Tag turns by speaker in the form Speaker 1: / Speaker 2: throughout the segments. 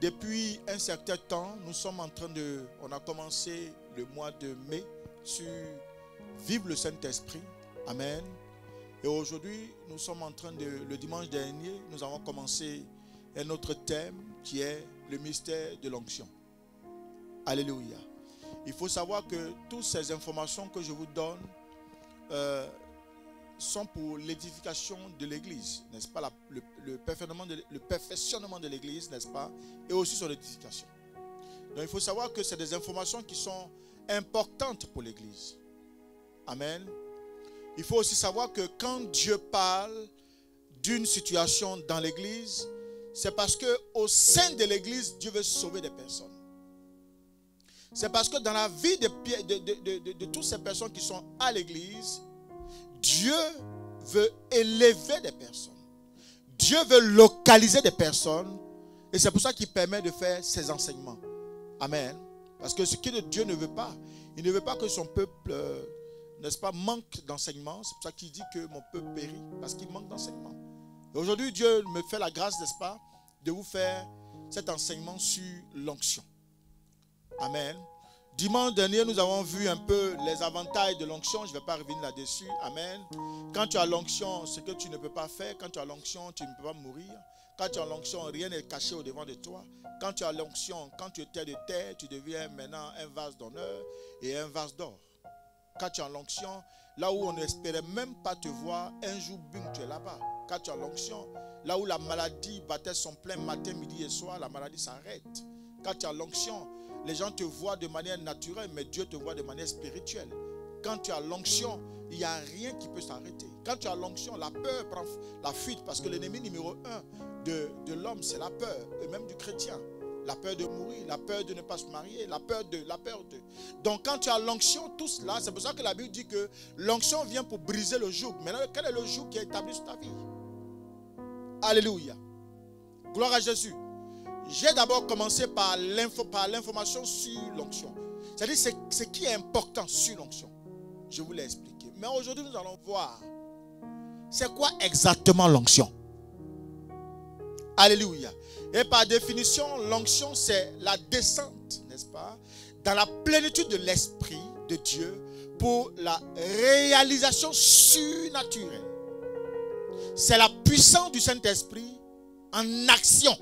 Speaker 1: Depuis un certain temps, nous sommes en train de... On a commencé le mois de mai sur Vive le Saint-Esprit. Amen. Et aujourd'hui, nous sommes en train de... Le dimanche dernier, nous avons commencé un autre thème qui est le mystère de l'onction. Alléluia. Il faut savoir que toutes ces informations que je vous donne sont pour l'édification de l'Église, n'est-ce pas, le perfectionnement de l'Église, n'est-ce pas, et aussi sur l'édification. Donc il faut savoir que c'est des informations qui sont importantes pour l'Église. Amen. Il faut aussi savoir que quand Dieu parle d'une situation dans l'Église, c'est parce qu'au sein de l'Église, Dieu veut sauver des personnes. C'est parce que dans la vie de toutes ces personnes qui sont à l'Église, Dieu veut élever des personnes. Dieu veut localiser des personnes. Et c'est pour ça qu'il permet de faire ces enseignements. Amen. Parce que ce que Dieu ne veut pas, il ne veut pas que son peuple, n'est-ce pas, manque d'enseignement. C'est pour ça qu'il dit que mon peuple périt, parce qu'il manque d'enseignement. Aujourd'hui, Dieu me fait la grâce, n'est-ce pas, de vous faire cet enseignement sur l'onction. Amen. Dimanche dernier, nous avons vu un peu les avantages de l'onction. Je ne vais pas revenir là-dessus. Amen. Quand tu as l'onction, ce que tu ne peux pas faire. Quand tu as l'onction, tu ne peux pas mourir. Quand tu as l'onction, rien n'est caché au-devant de toi. Quand tu as l'onction, quand tu étais de terre, tu deviens maintenant un vase d'honneur et un vase d'or. Quand tu as l'onction, là où on n'espérait même pas te voir, un jour, bing, tu es là-bas. Quand tu as l'onction, là où la maladie battait son plein matin, midi et soir, la maladie s'arrête. Quand tu as l'onction, les gens te voient de manière naturelle, mais Dieu te voit de manière spirituelle. Quand tu as l'onction, il n'y a rien qui peut s'arrêter. Quand tu as l'onction, la peur prend la fuite, parce que l'ennemi numéro 1 de l'homme, c'est la peur, et même du chrétien. La peur de mourir, la peur de ne pas se marier, la peur de. Donc quand tu as l'onction, tout cela, c'est pour ça que la Bible dit que l'onction vient pour briser le joug. Maintenant, quel est le joug qui est établi sur ta vie? Alléluia. Gloire à Jésus. J'ai d'abord commencé par l'information sur l'onction. C'est-à-dire ce qui est important sur l'onction. Je vous l'ai expliqué. Mais aujourd'hui, nous allons voir c'est quoi exactement l'onction. Alléluia. Et par définition, l'onction, c'est la descente, n'est-ce pas, dans la plénitude de l'Esprit de Dieu pour la réalisation surnaturelle. C'est la puissance du Saint-Esprit en action.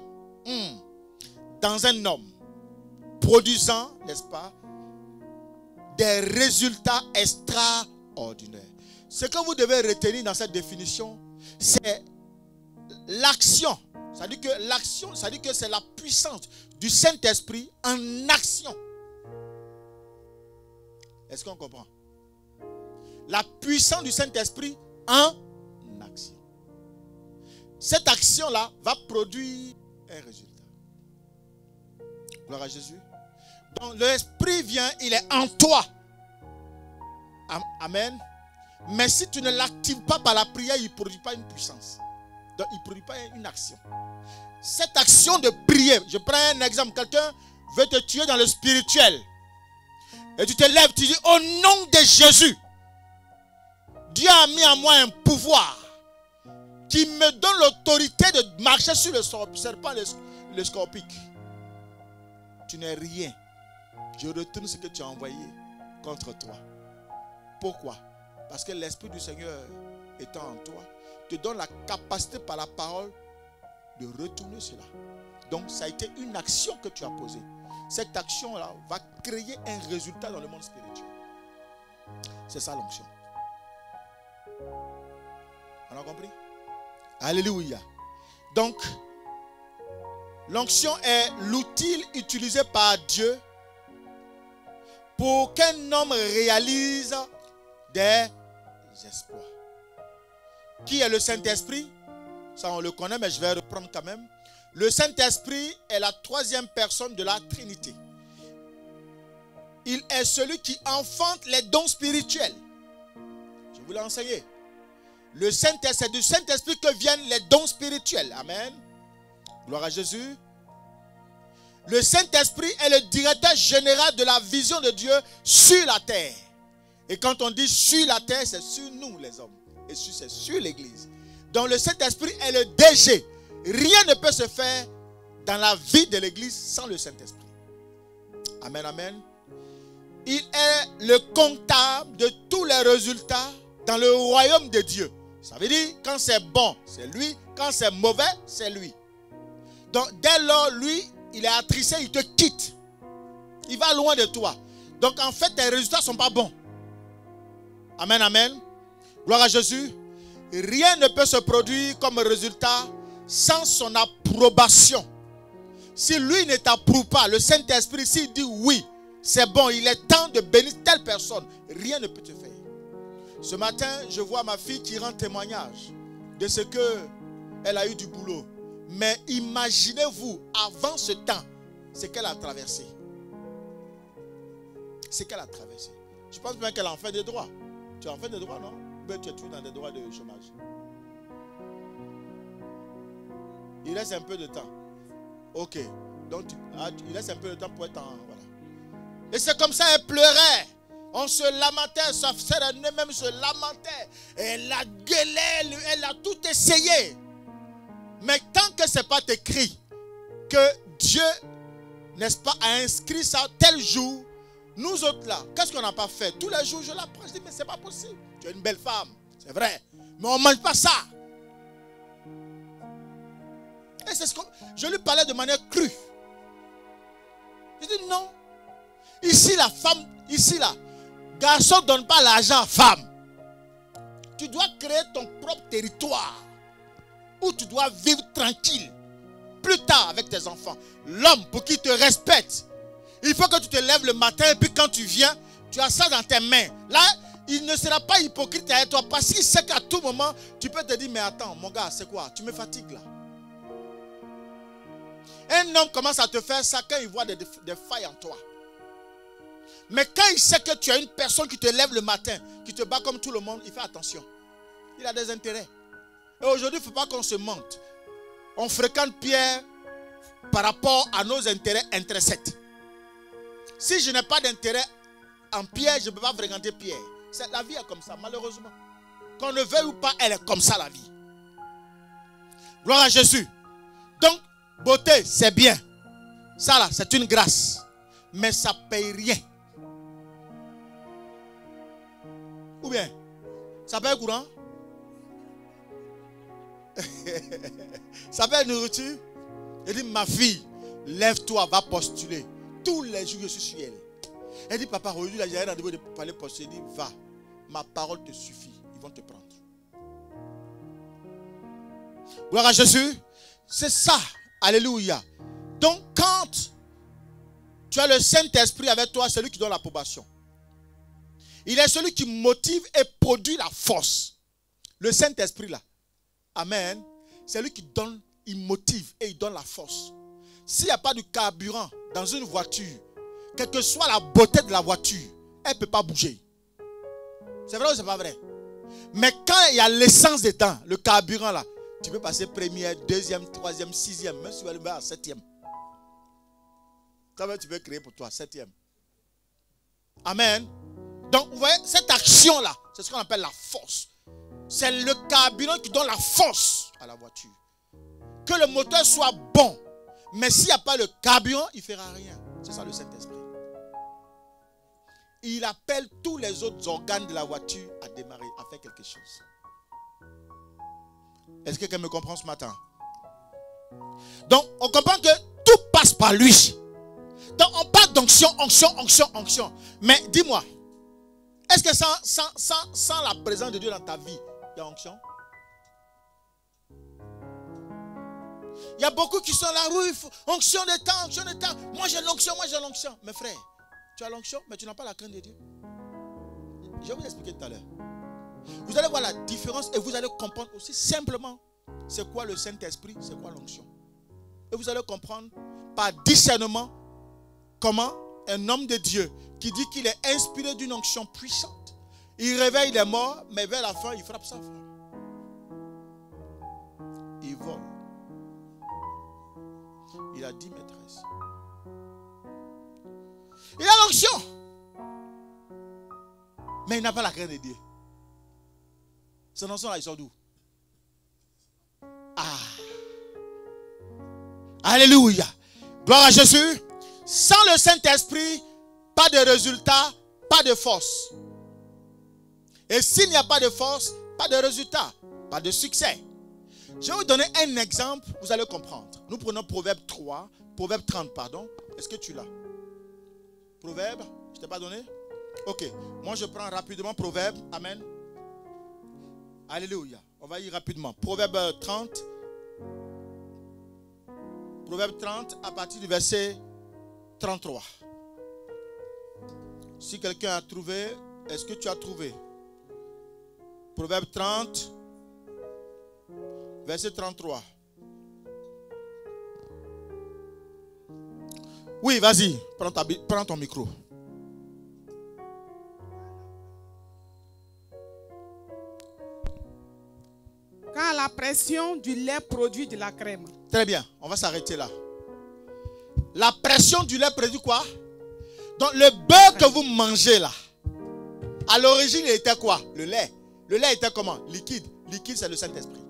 Speaker 1: Dans un homme, produisant, n'est-ce pas, des résultats extraordinaires. Ce que vous devez retenir dans cette définition, c'est l'action. C'est-à-dire que l'action, c'est-à-dire que c'est la puissance du Saint-Esprit en action. Est-ce qu'on comprend? La puissance du Saint-Esprit en action. Cette action-là va produire un résultat. Gloire à Jésus. Donc l'Esprit vient, il est en toi. Amen. Mais si tu ne l'actives pas par la prière, il ne produit pas une puissance. Donc il ne produit pas une action. Cette action de prière, je prends un exemple. Quelqu'un veut te tuer dans le spirituel. Et tu te lèves, tu dis au nom de Jésus. Dieu a mis en moi un pouvoir qui me donne l'autorité de marcher sur le serpent, le scorpion. Tu n'es rien. Je retourne ce que tu as envoyé contre toi. Pourquoi? Parce que l'Esprit du Seigneur étant en toi, te donne la capacité par la parole de retourner cela. Donc ça a été une action que tu as posée. Cette action-là va créer un résultat dans le monde spirituel. C'est ça l'onction. On a compris? Alléluia. Donc, l'onction est l'outil utilisé par Dieu pour qu'un homme réalise des espoirs. Qui est le Saint-Esprit? Ça on le connaît, mais je vais reprendre quand même. Le Saint-Esprit est la troisième personne de la Trinité. Il est celui qui enfante les dons spirituels. Je vous l'ai enseigné. C'est du Saint-Esprit que viennent les dons spirituels. Amen. Gloire à Jésus. Le Saint-Esprit est le directeur général de la vision de Dieu sur la terre. Et quand on dit sur la terre, c'est sur nous les hommes. Et c'est sur l'Église. Donc le Saint-Esprit est le DG. Rien ne peut se faire dans la vie de l'église sans le Saint-Esprit. Amen, amen. Il est le comptable de tous les résultats dans le royaume de Dieu. Ça veut dire, quand c'est bon, c'est lui. Quand c'est mauvais, c'est lui. Donc, dès lors, lui, il est attristé, il te quitte. Il va loin de toi. Donc, en fait, tes résultats ne sont pas bons. Amen, amen. Gloire à Jésus. Rien ne peut se produire comme résultat sans son approbation. Si lui ne t'approuve pas, le Saint-Esprit, s'il dit oui, c'est bon, il est temps de bénir telle personne, rien ne peut te faire. Ce matin, je vois ma fille qui rend témoignage de ce qu'elle a eu du boulot. Mais imaginez-vous, avant ce temps, ce qu'elle a traversé. Ce qu'elle a traversé. Je pense bien qu'elle a en fait des droits. Tu as en fait des droits, non? Mais tu es toujours dans des droits de chômage. Il reste un peu de temps. Ok. Donc, il reste un peu de temps pour être en... Voilà. Et c'est comme ça, elle pleurait. On se lamentait, sa sœur elle-même se lamentait. Elle a gueulé, elle a tout essayé. Mais tant que ce n'est pas écrit que Dieu, n'est-ce pas, a inscrit ça tel jour, nous autres là, qu'est-ce qu'on n'a pas fait? Tous les jours, je la prends, je dis, mais c'est pas possible. Tu es une belle femme, c'est vrai. Mais on ne mange pas ça. Et c'est ce que je lui parlais de manière crue. Je dis non. Ici, la femme, ici là, garçon ne donne pas l'argent à femme. Tu dois créer ton propre territoire où tu dois vivre tranquille. Plus tard avec tes enfants. L'homme, pour qu'il te respecte, il faut que tu te lèves le matin et puis quand tu viens, tu as ça dans tes mains. Là, il ne sera pas hypocrite avec toi parce qu'il sait qu'à tout moment, tu peux te dire, mais attends, mon gars, c'est quoi? Tu me fatigues là. Un homme commence à te faire ça quand il voit des failles en toi. Mais quand il sait que tu as une personne qui te lève le matin, qui te bat comme tout le monde, il fait attention. Il a des intérêts. Et aujourd'hui, il ne faut pas qu'on se mente. On fréquente Pierre par rapport à nos intérêts intrinsèques. Si je n'ai pas d'intérêt en Pierre, je ne peux pas fréquenter Pierre. La vie est comme ça, malheureusement. Qu'on ne veuille ou pas, elle est comme ça, la vie. Gloire à Jésus. Donc, beauté, c'est bien. Ça là, c'est une grâce. Mais ça ne paye rien. Ou bien, ça paye courant? Ça paye nourriture? Elle dit, ma fille, lève-toi, va postuler. Tous les jours, je suis sur elle. Elle dit, papa, aujourd'hui, j'ai un rendez-vous de aller postuler. Elle dit, va, ma parole te suffit. Ils vont te prendre. Gloire à Jésus. C'est ça. Alléluia. Donc, quand tu as le Saint-Esprit avec toi, c'est lui qui donne l'approbation. Il est celui qui motive et produit la force. Le Saint-Esprit là. Amen. C'est lui qui donne, il motive et il donne la force. S'il n'y a pas de carburant dans une voiture, quelle que soit la beauté de la voiture, elle ne peut pas bouger. C'est vrai ou c'est pas vrai? Mais quand il y a l'essence dedans, le carburant là, tu peux passer première, deuxième, troisième, sixième, même si tu vas aller à septième. Toi-même, tu peux créer pour toi, septième. Amen. Donc, vous voyez, cette action-là, c'est ce qu'on appelle la force. C'est le carburant qui donne la force à la voiture. Que le moteur soit bon, mais s'il n'y a pas le carburant, il ne fera rien. C'est ça le Saint-Esprit. Il appelle tous les autres organes de la voiture à démarrer, à faire quelque chose. Est-ce que quelqu'un me comprend ce matin? Donc, on comprend que tout passe par lui. Donc, on parle d'onction, onction, onction, onction. Mais dis-moi, est-ce que sans la présence de Dieu dans ta vie, il y a onction? Il y a beaucoup qui sont là, oui, onction de temps, onction de temps. Moi j'ai l'onction, moi j'ai l'onction. Mes frères, tu as l'onction, mais tu n'as pas la crainte de Dieu. Je vais vous expliquer tout à l'heure. Vous allez voir la différence et vous allez comprendre aussi simplement c'est quoi le Saint-Esprit, c'est quoi l'onction. Et vous allez comprendre par discernement comment un homme de Dieu qui dit qu'il est inspiré d'une onction puissante, il réveille les morts, mais vers la fin, il frappe sa femme. Il vole. Il a 10 maîtresses. Il a l'onction. Mais il n'a pas la crainte de Dieu. Son onction là, il sort d'où? Ah. Alléluia. Gloire à Jésus. Sans le Saint-Esprit, pas de résultat, pas de force. Et s'il n'y a pas de force, pas de résultat, pas de succès. Je vais vous donner un exemple, vous allez comprendre. Nous prenons Proverbe 30, pardon. Est-ce que tu l'as? Proverbe, je ne t'ai pas donné? Ok, moi je prends rapidement Proverbe, amen. Alléluia, on va y rapidement. Proverbe 30 à partir du verset 33. Si quelqu'un a trouvé, est-ce que tu as trouvé? Proverbe 30, verset 33. Oui, vas-y, prends ton micro.
Speaker 2: Car la pression du lait produit de la crème.
Speaker 1: Très bien, on va s'arrêter là. La pression du lait produit quoi? Donc le beurre que vous mangez là, à l'origine il était quoi? Le lait. Le lait était comment? Liquide. Liquide, c'est le Saint-Esprit.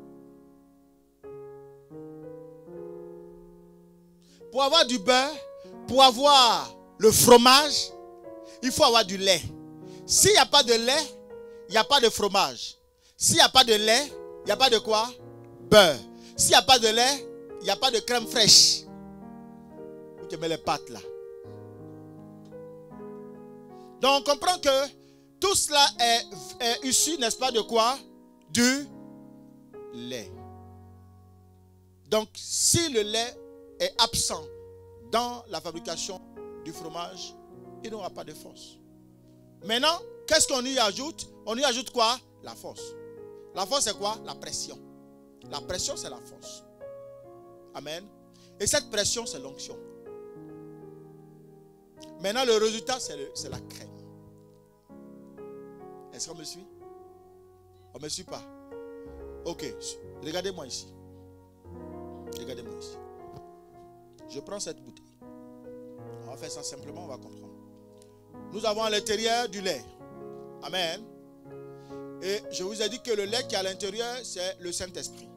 Speaker 1: Pour avoir du beurre, pour avoir le fromage, il faut avoir du lait. S'il n'y a pas de lait, il n'y a pas de fromage. S'il n'y a pas de lait, il n'y a pas de quoi? Beurre. S'il n'y a pas de lait, il n'y a pas de crème fraîche. Vous mets les pâtes là. Donc on comprend que tout cela est issu, n'est-ce pas, de quoi? Du lait. Donc si le lait est absent dans la fabrication du fromage, il n'aura pas de force. Maintenant, qu'est-ce qu'on y ajoute? On y ajoute quoi? La force. La force c'est quoi? La pression. La pression c'est la force. Amen. Et cette pression c'est l'onction. Maintenant le résultat c'est la crème. Est-ce qu'on me suit? On ne me suit pas? Ok, regardez-moi ici. Regardez-moi ici. Je prends cette bouteille. On va faire ça simplement, on va comprendre. Nous avons à l'intérieur du lait. Amen. Et je vous ai dit que le lait qui est à l'intérieur, c'est le Saint-Esprit.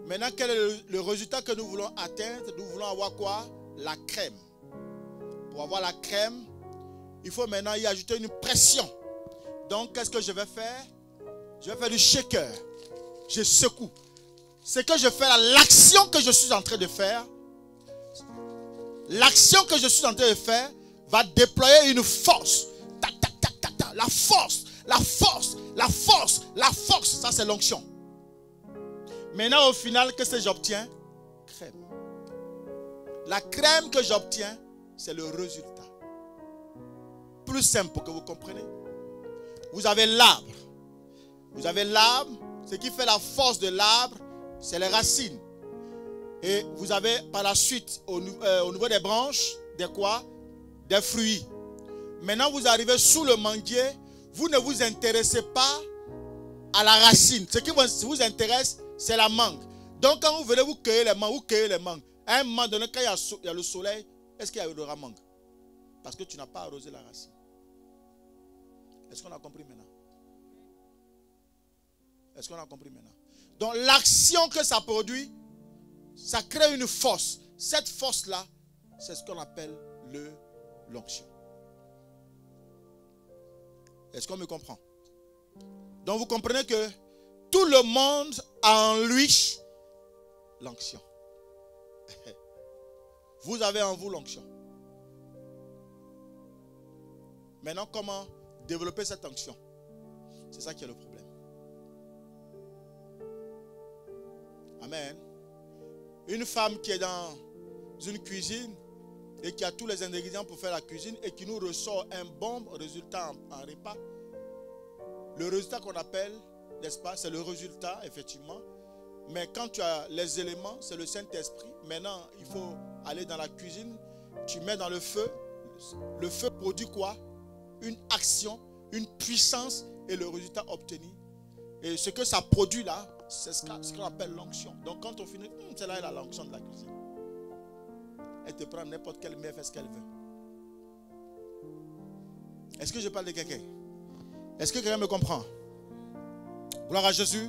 Speaker 1: Maintenant, quel est le résultat que nous voulons atteindre? Nous voulons avoir quoi? La crème. Pour avoir la crème, il faut maintenant y ajouter une pression. Donc, qu'est-ce que je vais faire? Je vais faire du shaker. Je secoue. Ce que je fais là, l'action que je suis en train de faire, va déployer une force. Tac, tac, tac, tac, tac. La force, la force, la force, la force. Ça, c'est l'onction. Maintenant, au final, qu'est-ce que j'obtiens? Crème. La crème que j'obtiens, c'est le résultat. Plus simple pour que vous compreniez. Vous avez l'arbre. Vous avez l'arbre. Ce qui fait la force de l'arbre, c'est les racines. Et vous avez par la suite, au niveau des branches, des quoi? Des fruits. Maintenant, vous arrivez sous le manguier. Vous ne vous intéressez pas à la racine. Ce qui vous intéresse, c'est la mangue. Donc, quand vous venez vous cueillez les mangues, vous cueillez les mangues. À un moment donné, quand il y a le soleil, est-ce qu'il y aura mangue? Parce que tu n'as pas arrosé la racine. Est-ce qu'on a compris maintenant? Est-ce qu'on a compris maintenant? Donc l'action que ça produit, ça crée une force. Cette force-là, c'est ce qu'on appelle l'onction. Est-ce qu'on me comprend? Donc vous comprenez que tout le monde a en lui l'onction. Vous avez en vous l'onction. Maintenant, comment développer cette onction? C'est ça qui est le problème. Amen. Une femme qui est dans une cuisine et qui a tous les ingrédients pour faire la cuisine et qui nous ressort un bon résultat en repas. Le résultat qu'on appelle, n'est-ce pas, c'est le résultat, effectivement. Mais quand tu as les éléments, c'est le Saint-Esprit. Maintenant, il faut aller dans la cuisine, tu mets dans le feu. Le feu produit quoi? Une action, une puissance et le résultat obtenu. Et ce que ça produit là, c'est ce qu'on appelle l'onction. Donc quand on finit, c'est là elle a l'onction de la cuisine. Elle te prend n'importe quelle mère, fait ce qu'elle veut. Est-ce que je parle de quelqu'un? Est-ce que quelqu'un me comprend? Gloire à Jésus.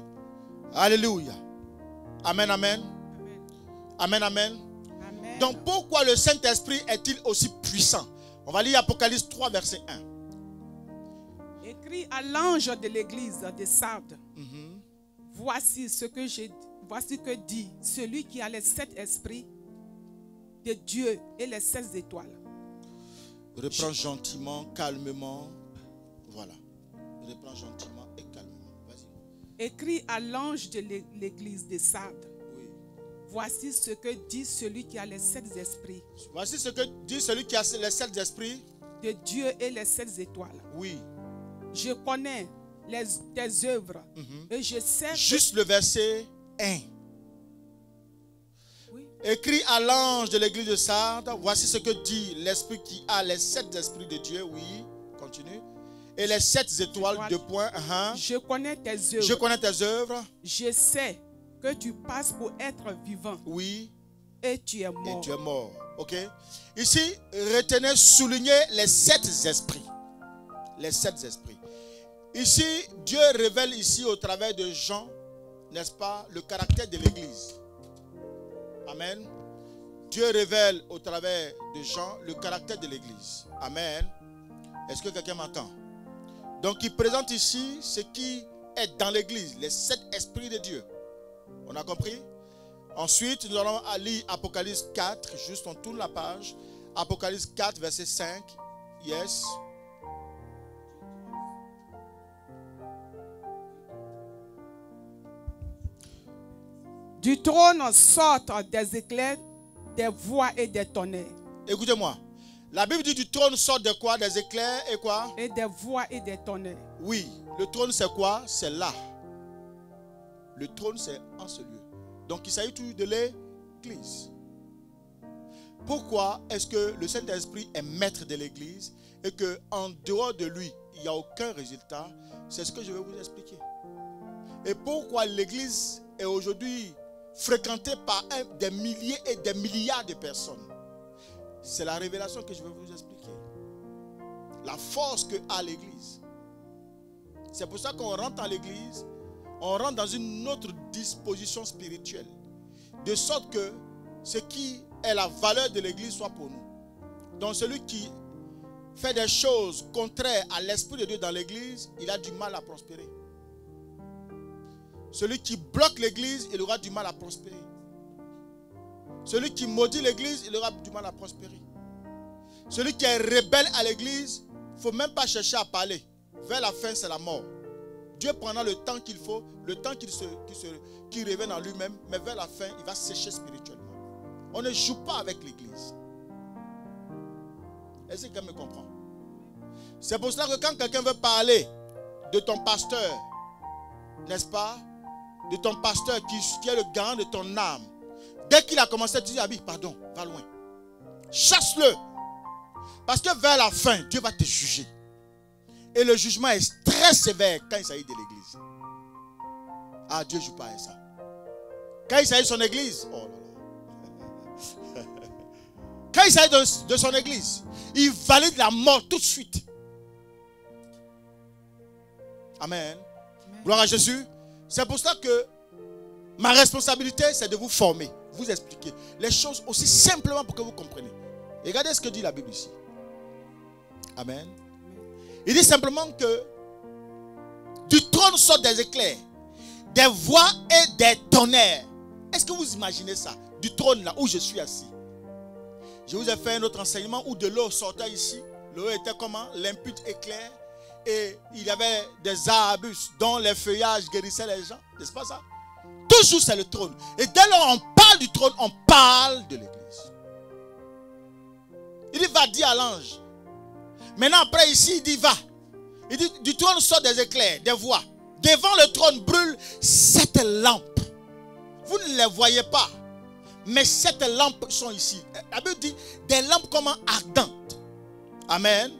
Speaker 1: Alléluia. Amen, amen. Amen, amen.
Speaker 2: Amen.
Speaker 1: Donc pourquoi le Saint-Esprit est-il aussi puissant? On va lire Apocalypse 3, verset 1.
Speaker 2: Écrit à l'ange de l'église de Sardes. Voici ce que dit celui qui a les 7 esprits de Dieu et les 16 étoiles.
Speaker 1: Reprends gentiment, calmement. Voilà. Reprends gentiment et calmement. Vas-y.
Speaker 2: Écrit à l'ange de l'église de Sardes.
Speaker 1: Oui.
Speaker 2: Voici ce que dit celui qui a les 7 esprits
Speaker 1: Voici ce que dit celui qui a les 7 esprits
Speaker 2: de Dieu et les 7 étoiles.
Speaker 1: Oui.
Speaker 2: Je connais tes œuvres et je sais
Speaker 1: Juste le verset 1.
Speaker 2: Oui.
Speaker 1: Écrit à l'ange de l'église de Sardes, voici ce que dit l'esprit qui a les 7 esprits de Dieu. Oui, continue. Et les 7 étoiles, 2 points.
Speaker 2: Je connais tes œuvres.
Speaker 1: Je connais tes œuvres.
Speaker 2: Je sais que tu passes pour être vivant.
Speaker 1: Oui.
Speaker 2: Et tu es mort.
Speaker 1: Et tu es mort. Ok. Ici, retenez, soulignez les 7 esprits. Les 7 esprits. Ici, Dieu révèle ici au travers de Jean, n'est-ce pas, le caractère de l'église. Amen. Dieu révèle au travers de Jean le caractère de l'église. Amen. Est-ce que quelqu'un m'entend? Donc, il présente ici ce qui est dans l'église, les 7 esprits de Dieu. On a compris? Ensuite, nous allons lire Apocalypse 4, juste on tourne la page. Apocalypse 4, verset 5. Yes.
Speaker 2: Du trône sortent des éclairs, des voix et des tonnerres.
Speaker 1: Écoutez-moi. La Bible dit du trône sort de quoi? Des éclairs et quoi?
Speaker 2: Et des voix et des tonnerres.
Speaker 1: Oui. Le trône c'est quoi? C'est là. Le trône c'est en ce lieu. Donc il s'agit toujours de l'église. Pourquoi est-ce que le Saint-Esprit est maître de l'église et qu'en dehors de lui, il n'y a aucun résultat? C'est ce que je vais vous expliquer. Et pourquoi l'église est aujourd'hui fréquentée par des milliers et des milliards de personnes? C'est la révélation que je vais vous expliquer. La force que a l'église. C'est pour ça qu'on rentre dans l'église, on rentre dans une autre disposition spirituelle. De sorte que ce qui est la valeur de l'église soit pour nous. Donc celui qui fait des choses contraires à l'Esprit de Dieu dans l'église, il a du mal à prospérer. Celui qui bloque l'église, il aura du mal à prospérer. Celui qui maudit l'église, il aura du mal à prospérer. Celui qui est rebelle à l'église, il ne faut même pas chercher à parler. Vers la fin, c'est la mort. Dieu prendra le temps qu'il faut, le temps qu'il revienne en lui-même, mais vers la fin, il va sécher spirituellement. On ne joue pas avec l'église. Est-ce que quelqu'un me comprend? C'est pour cela que quand quelqu'un veut parler de ton pasteur, n'est-ce pas? De ton pasteur qui est le garant de ton âme. Dès qu'il a commencé à dire, ah oui, pardon, va loin. Chasse-le. Parce que vers la fin, Dieu va te juger. Et le jugement est très sévère quand il s'agit de l'église. Ah, Dieu ne joue pas avec ça. Quand il s'agit de son église, oh là là. Quand il s'agit de son église, il valide la mort tout de suite. Amen. Amen. Gloire à Jésus. C'est pour ça que ma responsabilité, c'est de vous former, vous expliquer les choses aussi simplement pour que vous compreniez. Et regardez ce que dit la Bible ici. Amen. Il dit simplement que du trône sortent des éclairs, des voix et des tonnerres. Est-ce que vous imaginez ça? Du trône là où je suis assis. Je vous ai fait un autre enseignement où de l'eau sortait ici. L'eau était comment? Limpide et claire. Et il y avait des arbustes dont les feuillages guérissaient les gens. N'est-ce pas ça? Toujours c'est le trône. Et dès lors on parle du trône, on parle de l'église. Il dit va dire à l'ange. Maintenant après ici il dit va. Il dit du trône sort des éclairs, des voix. Devant le trône brûle 7 lampes. Vous ne les voyez pas. Mais 7 lampes sont ici. La Bible dit des lampes comment ardentes. Amen.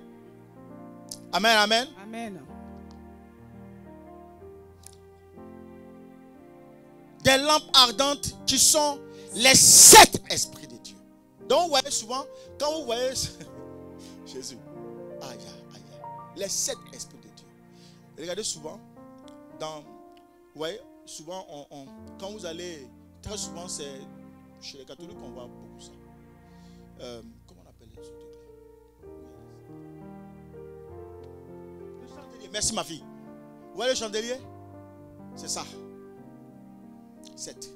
Speaker 1: Amen, amen.
Speaker 2: Amen.
Speaker 1: Des lampes ardentes qui sont les 7 esprits de Dieu. Donc vous voyez souvent, quand vous voyez Jésus, aïe, aïe, les 7 esprits de Dieu. Regardez souvent, vous voyez, souvent, quand vous allez, très souvent c'est Chez les catholiques, on voit beaucoup ça. Comment on appelle ce truc-là? Le chandelier. Merci ma fille. Vous voyez le chandelier? C'est ça. 7.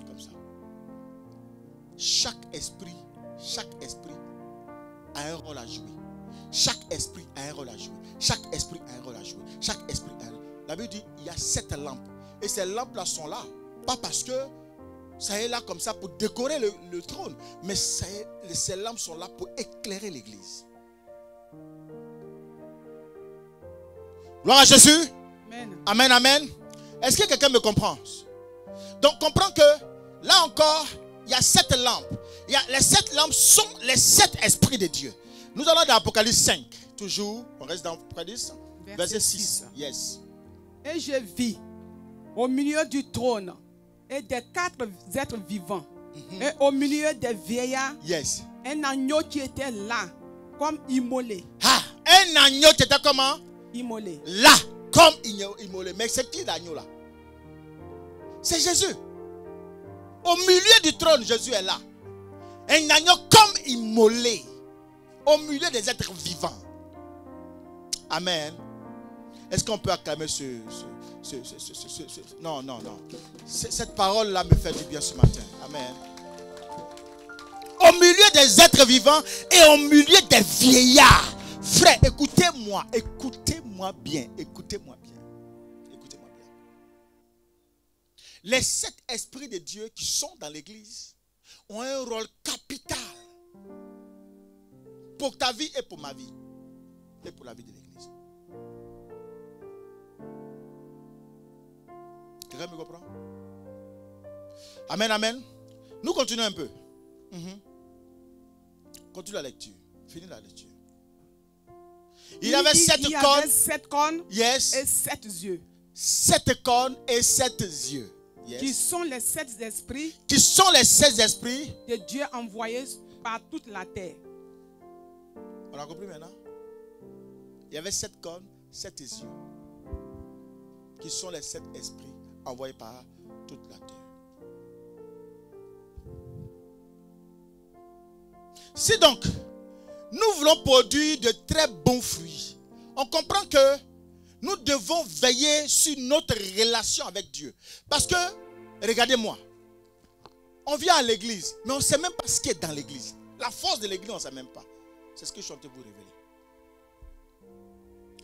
Speaker 1: Comme ça. Chaque esprit a un rôle à jouer. Chaque esprit a un rôle à jouer. Chaque esprit a un rôle à jouer. Chaque esprit a un rôle. La Bible dit il y a 7 lampes. Et ces lampes-là sont là. Pas parce que ça est là comme ça pour décorer le trône. Mais ces lampes sont là pour éclairer l'église. Gloire à Jésus.
Speaker 2: Amen.
Speaker 1: Amen, amen. Est-ce que quelqu'un me comprend? Donc comprends que là encore, il y a 7 lampes. Les 7 lampes sont les 7 esprits de Dieu. Nous allons dans Apocalypse 5. Toujours, on reste dans Apocalypse. Verset 6. Yes.
Speaker 2: Et je vis au milieu du trône et des 4 êtres vivants. Et au milieu des vieillards,
Speaker 1: Yes.
Speaker 2: un agneau qui était là, comme immolé.
Speaker 1: Ah, un agneau qui était comment?
Speaker 2: Immolé.
Speaker 1: Là, comme immolé. Mais c'est qui l'agneau là? C'est Jésus. Au milieu du trône, Jésus est là. Un agneau comme immolé. Au milieu des êtres vivants. Amen. Est-ce qu'on peut acclamer non. Cette parole-là me fait du bien ce matin. Amen. Au milieu des êtres vivants et au milieu des vieillards. Frère, écoutez-moi bien. Écoutez-moi bien. Les 7 esprits de Dieu qui sont dans l'église ont un rôle capital pour ta vie et pour ma vie et pour la vie de l'église. Quelqu'un me comprend? Amen, amen. Nous continuons un peu. Continue la lecture. Finis la lecture. Il y avait 7 cornes. Yes.
Speaker 2: Et 7 yeux.
Speaker 1: 7 cornes et 7 yeux. Yes.
Speaker 2: Qui sont les 7 esprits.
Speaker 1: Qui sont les 7 esprits
Speaker 2: de Dieu envoyés par toute la terre.
Speaker 1: On a compris maintenant? Il y avait 7 cornes, 7 yeux. Qui sont les 7 esprits envoyés par toute la terre. Si donc nous voulons produire de très bons fruits, on comprend que nous devons veiller sur notre relation avec Dieu. Parce que, regardez-moi, on vient à l'église, mais on ne sait même pas ce qui est dans l'église. La force de l'église, on ne sait même pas. C'est ce que je suis en train de vous révéler.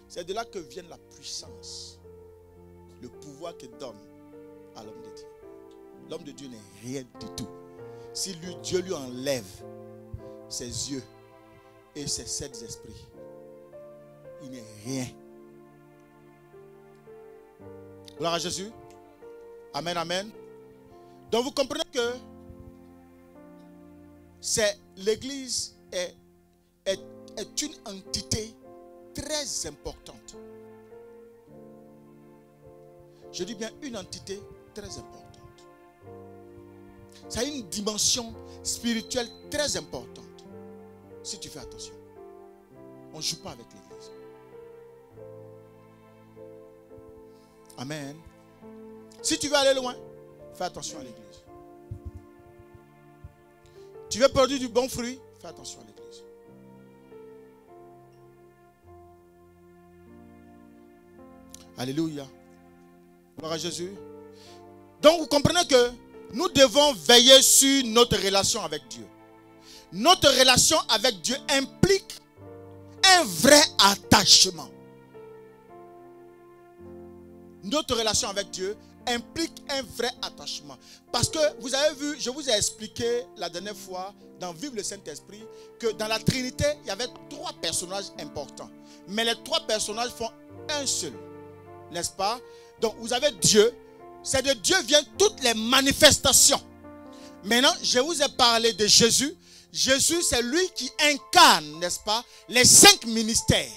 Speaker 1: C'est de là que vient la puissance, le pouvoir que donne à l'homme de Dieu. L'homme de Dieu n'est rien du tout. Si Dieu lui enlève ses yeux et ses 7 esprits, il n'est rien. Gloire à Jésus. Amen, amen. Donc vous comprenez que l'église est une entité très importante. Je dis bien une entité très importante. Ça a une dimension spirituelle très importante. Si tu fais attention. On ne joue pas avec l'église. Amen. Si tu veux aller loin, fais attention à l'église. Tu veux produire du bon fruit, fais attention à l'église. Alléluia. Gloire à Jésus. Donc vous comprenez que nous devons veiller sur notre relation avec Dieu. Notre relation avec Dieu implique un vrai attachement. Notre relation avec Dieu implique un vrai attachement. Parce que vous avez vu, je vous ai expliqué la dernière fois dans Vivre le Saint-Esprit que dans la Trinité, il y avait 3 personnages importants. Mais les 3 personnages font un seul. N'est-ce pas? Donc vous avez Dieu. C'est de Dieu viennent toutes les manifestations. Maintenant, je vous ai parlé de Jésus. Jésus, c'est lui qui incarne, n'est-ce pas, les 5 ministères.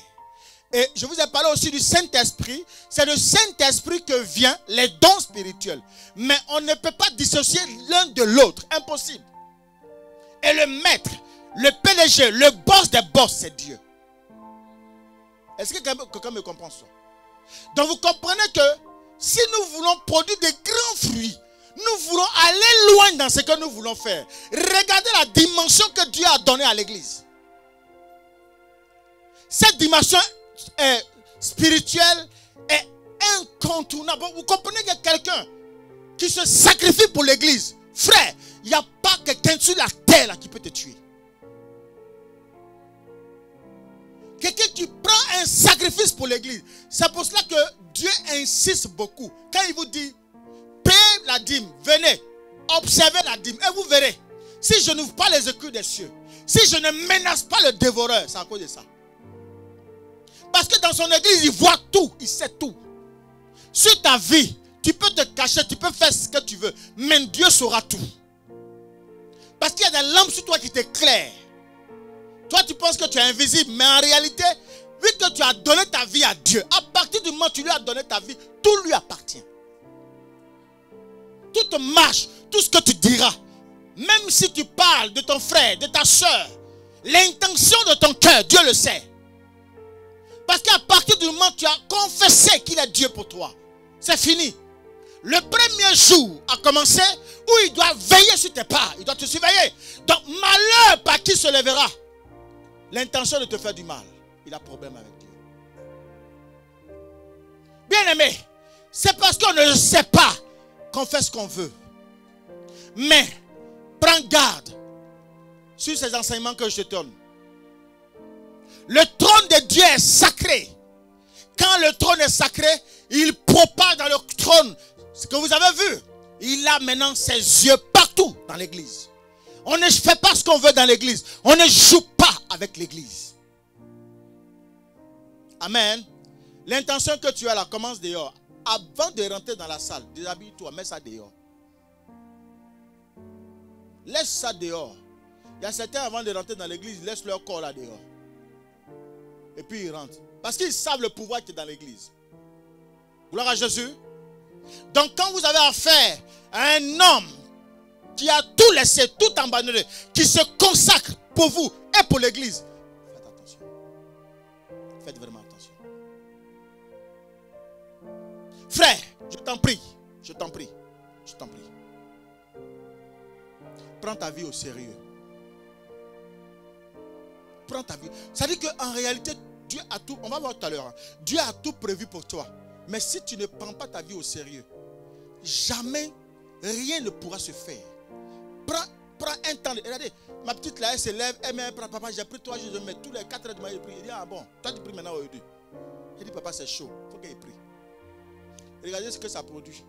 Speaker 1: Et je vous ai parlé aussi du Saint-Esprit. C'est le Saint-Esprit que vient les dons spirituels. Mais on ne peut pas dissocier l'un de l'autre. Impossible. Et le maître, le PDG, le boss des boss, c'est Dieu. Est-ce que quelqu'un me comprend ça? Donc vous comprenez que si nous voulons produire de grands fruits, Nous voulons aller loin dans ce que nous voulons faire. Regardez la dimension que Dieu a donnée à l'église. Cette dimension spirituelle est incontournable. Vous comprenez qu'il y a quelqu'un qui se sacrifie pour l'église. Frère, il n'y a pas quelqu'un sur la terre là, qui peut te tuer. Quelqu'un qui prend un sacrifice pour l'église. C'est pour cela que Dieu insiste beaucoup. Quand il vous dit, payez la dîme, venez, observez la dîme. Et vous verrez, si je n'ouvre pas les écus des cieux, si je ne menace pas le dévoreur, c'est à cause de ça. Parce que dans son église, il voit tout, il sait tout. Sur ta vie, tu peux te cacher, tu peux faire ce que tu veux, mais Dieu saura tout. Parce qu'il y a des lampes sur toi qui t'éclairent. Toi, tu penses que tu es invisible, mais en réalité, vu que tu as donné ta vie à Dieu, à partir du moment où tu lui as donné ta vie, tout lui appartient. Toute marche, tout ce que tu diras, même si tu parles de ton frère, de ta soeur, l'intention de ton cœur, Dieu le sait. Parce qu'à partir du moment où tu as confessé qu'il est Dieu pour toi, c'est fini. Le premier jour a commencé où il doit veiller sur tes pas, il doit te surveiller. Donc malheur par qui se lèvera l'intention de te faire du mal, il a problème avec Dieu. Bien aimé, c'est parce qu'on ne sait pas qu'on fait ce qu'on veut. Mais prends garde sur ces enseignements que je te donne. Le trône de Dieu est sacré. Quand le trône est sacré, il propage dans le trône. Ce que vous avez vu, il a maintenant ses yeux partout dans l'église. On ne fait pas ce qu'on veut dans l'église. On ne joue pas avec l'église. Amen. L'intention que tu as là commence dehors. Avant de rentrer dans la salle, déshabille-toi, mets ça dehors. Laisse ça dehors. Il y a certains avant de rentrer dans l'église, laissent leur corps là dehors. Et puis ils rentrent. Parce qu'ils savent le pouvoir qui est dans l'église. Gloire à Jésus. Donc quand vous avez affaire à un homme qui a tout laissé, tout abandonné, qui se consacre pour vous et pour l'église, faites attention. Faites vraiment attention. Frère, je t'en prie, je t'en prie, je t'en prie. Prends ta vie au sérieux. Prends ta vie. Ça veut dire qu'en réalité, Dieu a tout, on va voir tout à l'heure, hein, Dieu a tout prévu pour toi. Mais si tu ne prends pas ta vie au sérieux, jamais rien ne pourra se faire. Prends un temps. Regardez, ma petite là, elle se lève, elle me dit, papa, j'ai pris 3 jours, je mets tous les 4 heures de ma vie. Il dit, ah bon, toi tu pries maintenant aujourd'hui. Elle dit, papa, c'est chaud, il faut qu'elle prie. Regardez ce que ça produit.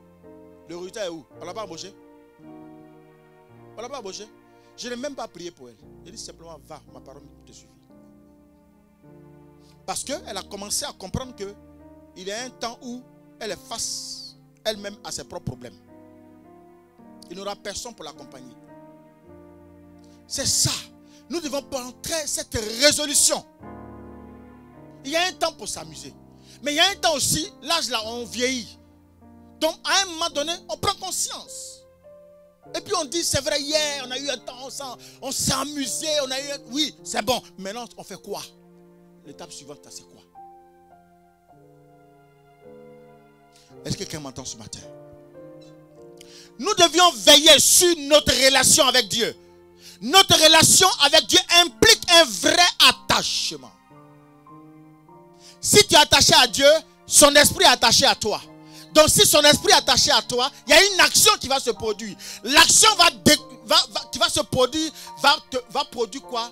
Speaker 1: Le résultat est où? On ne l'a pas embauché? On ne l'a pas embauché? Je n'ai même pas prié pour elle. Elle dit simplement, va, ma parole te suffit. Parce qu'elle a commencé à comprendre qu'il y a un temps où elle est face elle-même à ses propres problèmes. Il n'y aura personne pour l'accompagner. C'est ça. Nous devons prendre cette résolution. Il y a un temps pour s'amuser. Mais il y a un temps aussi, l'âge là, on vieillit. Donc à un moment donné, on prend conscience. Et puis on dit, c'est vrai, hier, on a eu un temps, on s'est amusé, on a eu... Oui, c'est bon. Maintenant, on fait quoi? L'étape suivante, c'est quoi? Est-ce que quelqu'un m'entend ce matin? Nous devions veiller sur notre relation avec Dieu. Notre relation avec Dieu implique un vrai attachement. Si tu es attaché à Dieu, son esprit est attaché à toi. Donc si son esprit est attaché à toi, il y a une action qui va se produire. L'action qui va se produire va produire quoi?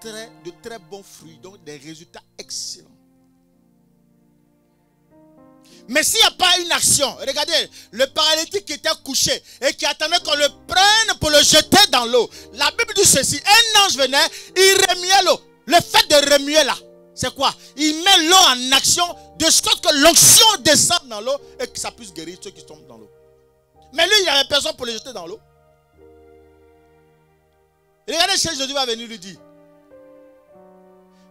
Speaker 1: De très bons fruits, donc des résultats excellents. Mais s'il n'y a pas une action, regardez, le paralytique qui était couché et qui attendait qu'on le prenne pour le jeter dans l'eau. La Bible dit ceci, un ange venait, il remuait l'eau. Le fait de remuer là, c'est quoi? Il met l'eau en action de sorte que l'onction descende dans l'eau et que ça puisse guérir ceux qui tombent dans l'eau. Mais lui, il n'y avait personne pour le jeter dans l'eau. Regardez, Jésus va venir lui dire,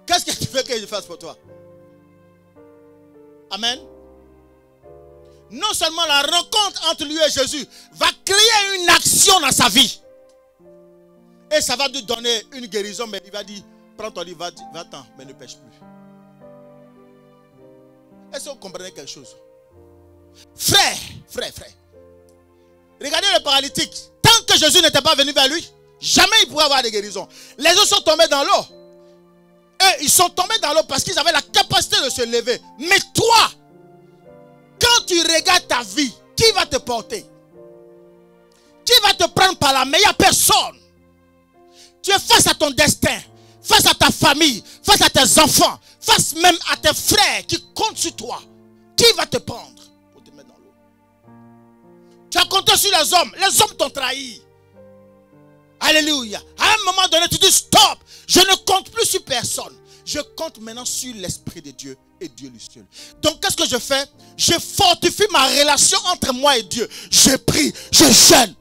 Speaker 1: qu'est-ce que tu veux que je fasse pour toi? Amen. Non seulement la rencontre entre lui et Jésus va créer une action dans sa vie. Et ça va lui donner une guérison, mais il va dire, prends ton livre, va-t'en, mais ne pêche plus. Est-ce que vous comprenez quelque chose? Frère, Regardez le paralytique. Tant que Jésus n'était pas venu vers lui, jamais il pourrait avoir de guérison. Les autres sont tombés dans l'eau. Et ils sont tombés dans l'eau parce qu'ils avaient la capacité de se lever. Mais toi, quand tu regardes ta vie, qui va te porter? Qui va te prendre par la main? Il n'y a personne. Tu es face à ton destin, face à ta famille, face à tes enfants, face même à tes frères qui comptent sur toi. Qui va te prendre pour te mettre dans l'eau? Tu as compté sur les hommes t'ont trahi. Alléluia. À un moment donné, tu dis stop, je ne compte plus sur personne. Je compte maintenant sur l'Esprit de Dieu et Dieu lui seul. Donc qu'est-ce que je fais? Je fortifie ma relation entre moi et Dieu. Je prie, je jeûne.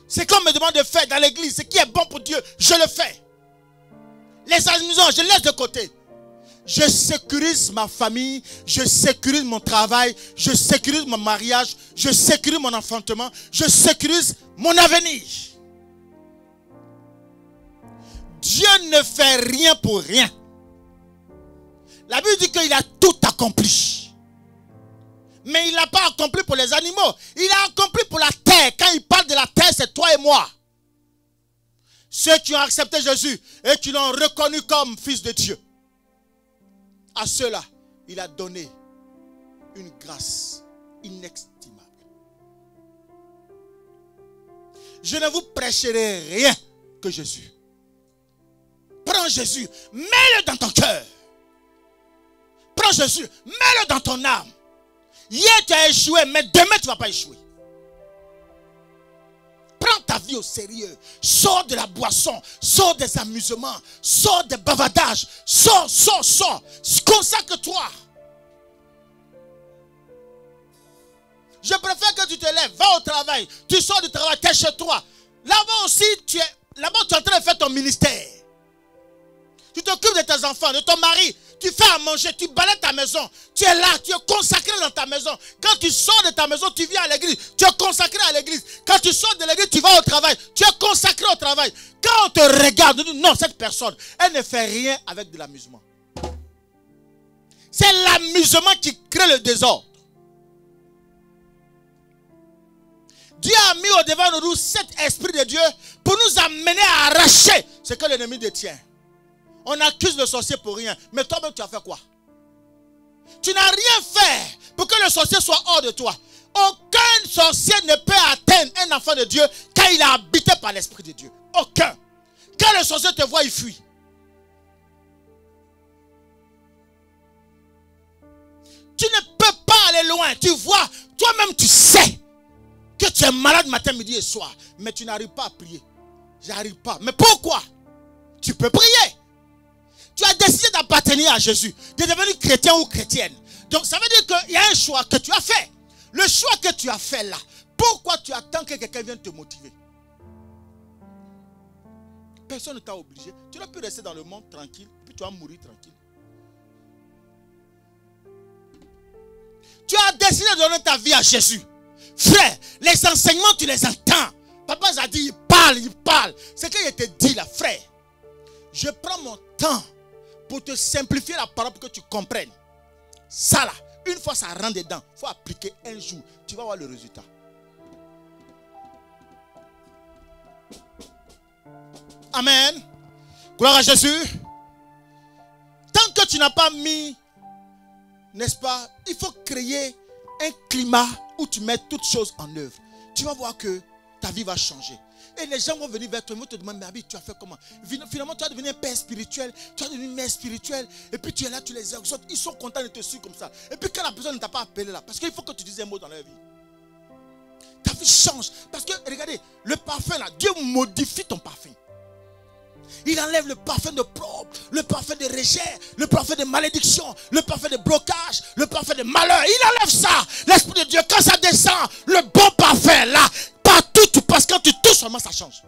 Speaker 1: Ce qu'on me demande de faire dans l'église, ce qui est bon pour Dieu, je le fais. Les amusements, je laisse de côté. Je sécurise ma famille, je sécurise mon travail, je sécurise mon mariage, je sécurise mon enfantement, je sécurise mon avenir. Dieu ne fait rien pour rien. La Bible dit qu'il a tout accompli. Mais il n'a pas accompli pour les animaux. Il a accompli pour la terre. Quand il parle de la terre, c'est toi et moi. Ceux qui ont accepté Jésus et qui l'ont reconnu comme fils de Dieu. À ceux-là, il a donné une grâce inestimable. Je ne vous prêcherai rien que Jésus. Prends Jésus, mets-le dans ton cœur. Prends Jésus, mets-le dans ton âme. Hier tu as échoué, mais demain tu ne vas pas échouer. Prends ta vie au sérieux. Sors de la boisson, sors des amusements, sors des bavardages. Sors. Consacre-toi. Je préfère que tu te lèves, va au travail. Tu sors du travail, tu es chez toi. Là-bas aussi, tu es en train de faire ton ministère. Tu t'occupes de tes enfants, de ton mari. Tu fais à manger, tu balayes ta maison. Tu es là, tu es consacré dans ta maison. Quand tu sors de ta maison, tu viens à l'église. Tu es consacré à l'église. Quand tu sors de l'église, tu vas au travail. Tu es consacré au travail. Quand on te regarde, on dit non, cette personne, elle ne fait rien avec de l'amusement. C'est l'amusement qui crée le désordre. Dieu a mis au devant de nous cet esprit de Dieu pour nous amener à arracher ce que l'ennemi détient. On accuse le sorcier pour rien. Mais toi-même, tu as fait quoi? Tu n'as rien fait pour que le sorcier soit hors de toi. Aucun sorcier ne peut atteindre un enfant de Dieu quand il est habité par l'esprit de Dieu. Aucun. Quand le sorcier te voit, il fuit. Tu ne peux pas aller loin. Tu vois, toi-même tu sais que tu es malade matin, midi et soir. Mais tu n'arrives pas à prier. J'arrive pas. Mais pourquoi? Tu peux prier. Tu as décidé d'appartenir à Jésus, de devenir chrétien ou chrétienne. Donc ça veut dire qu'il y a un choix que tu as fait. Le choix que tu as fait là, pourquoi tu attends que quelqu'un vienne te motiver? Personne ne t'a obligé. Tu n'as pu rester dans le monde tranquille, puis tu vas mourir tranquille. Tu as décidé de donner ta vie à Jésus. Frère, les enseignements, tu les entends. Papa a dit, il parle. C'est qu'il te dit là, frère. Je prends mon temps pour te simplifier la parole pour que tu comprennes. Ça là, une fois ça rentre dedans, il faut appliquer un jour. Tu vas voir le résultat. Amen. Gloire à Jésus. Tant que tu n'as pas mis, n'est-ce pas, il faut créer un climat où tu mets toutes choses en œuvre. Tu vas voir que ta vie va changer. Et les gens vont venir vers toi, ils vont te demander, mais tu as fait comment? Finalement, tu as devenu un père spirituel, tu as devenu une mère spirituelle, et puis tu es là, tu les exhortes, ils sont contents de te suivre comme ça. Et puis quand la personne ne t'a pas appelé là, parce qu'il faut que tu dises un mot dans leur vie. Ta vie change. Parce que, regardez, le parfum là, Dieu modifie ton parfum. Il enlève le parfum de propre, le parfum de rejet, le parfum de malédiction, le parfum de blocage, le parfum de malheur. Il enlève ça. L'Esprit de Dieu, quand ça descend, le bon parfum là, partout tu passes, quand tu touches seulement, ça change.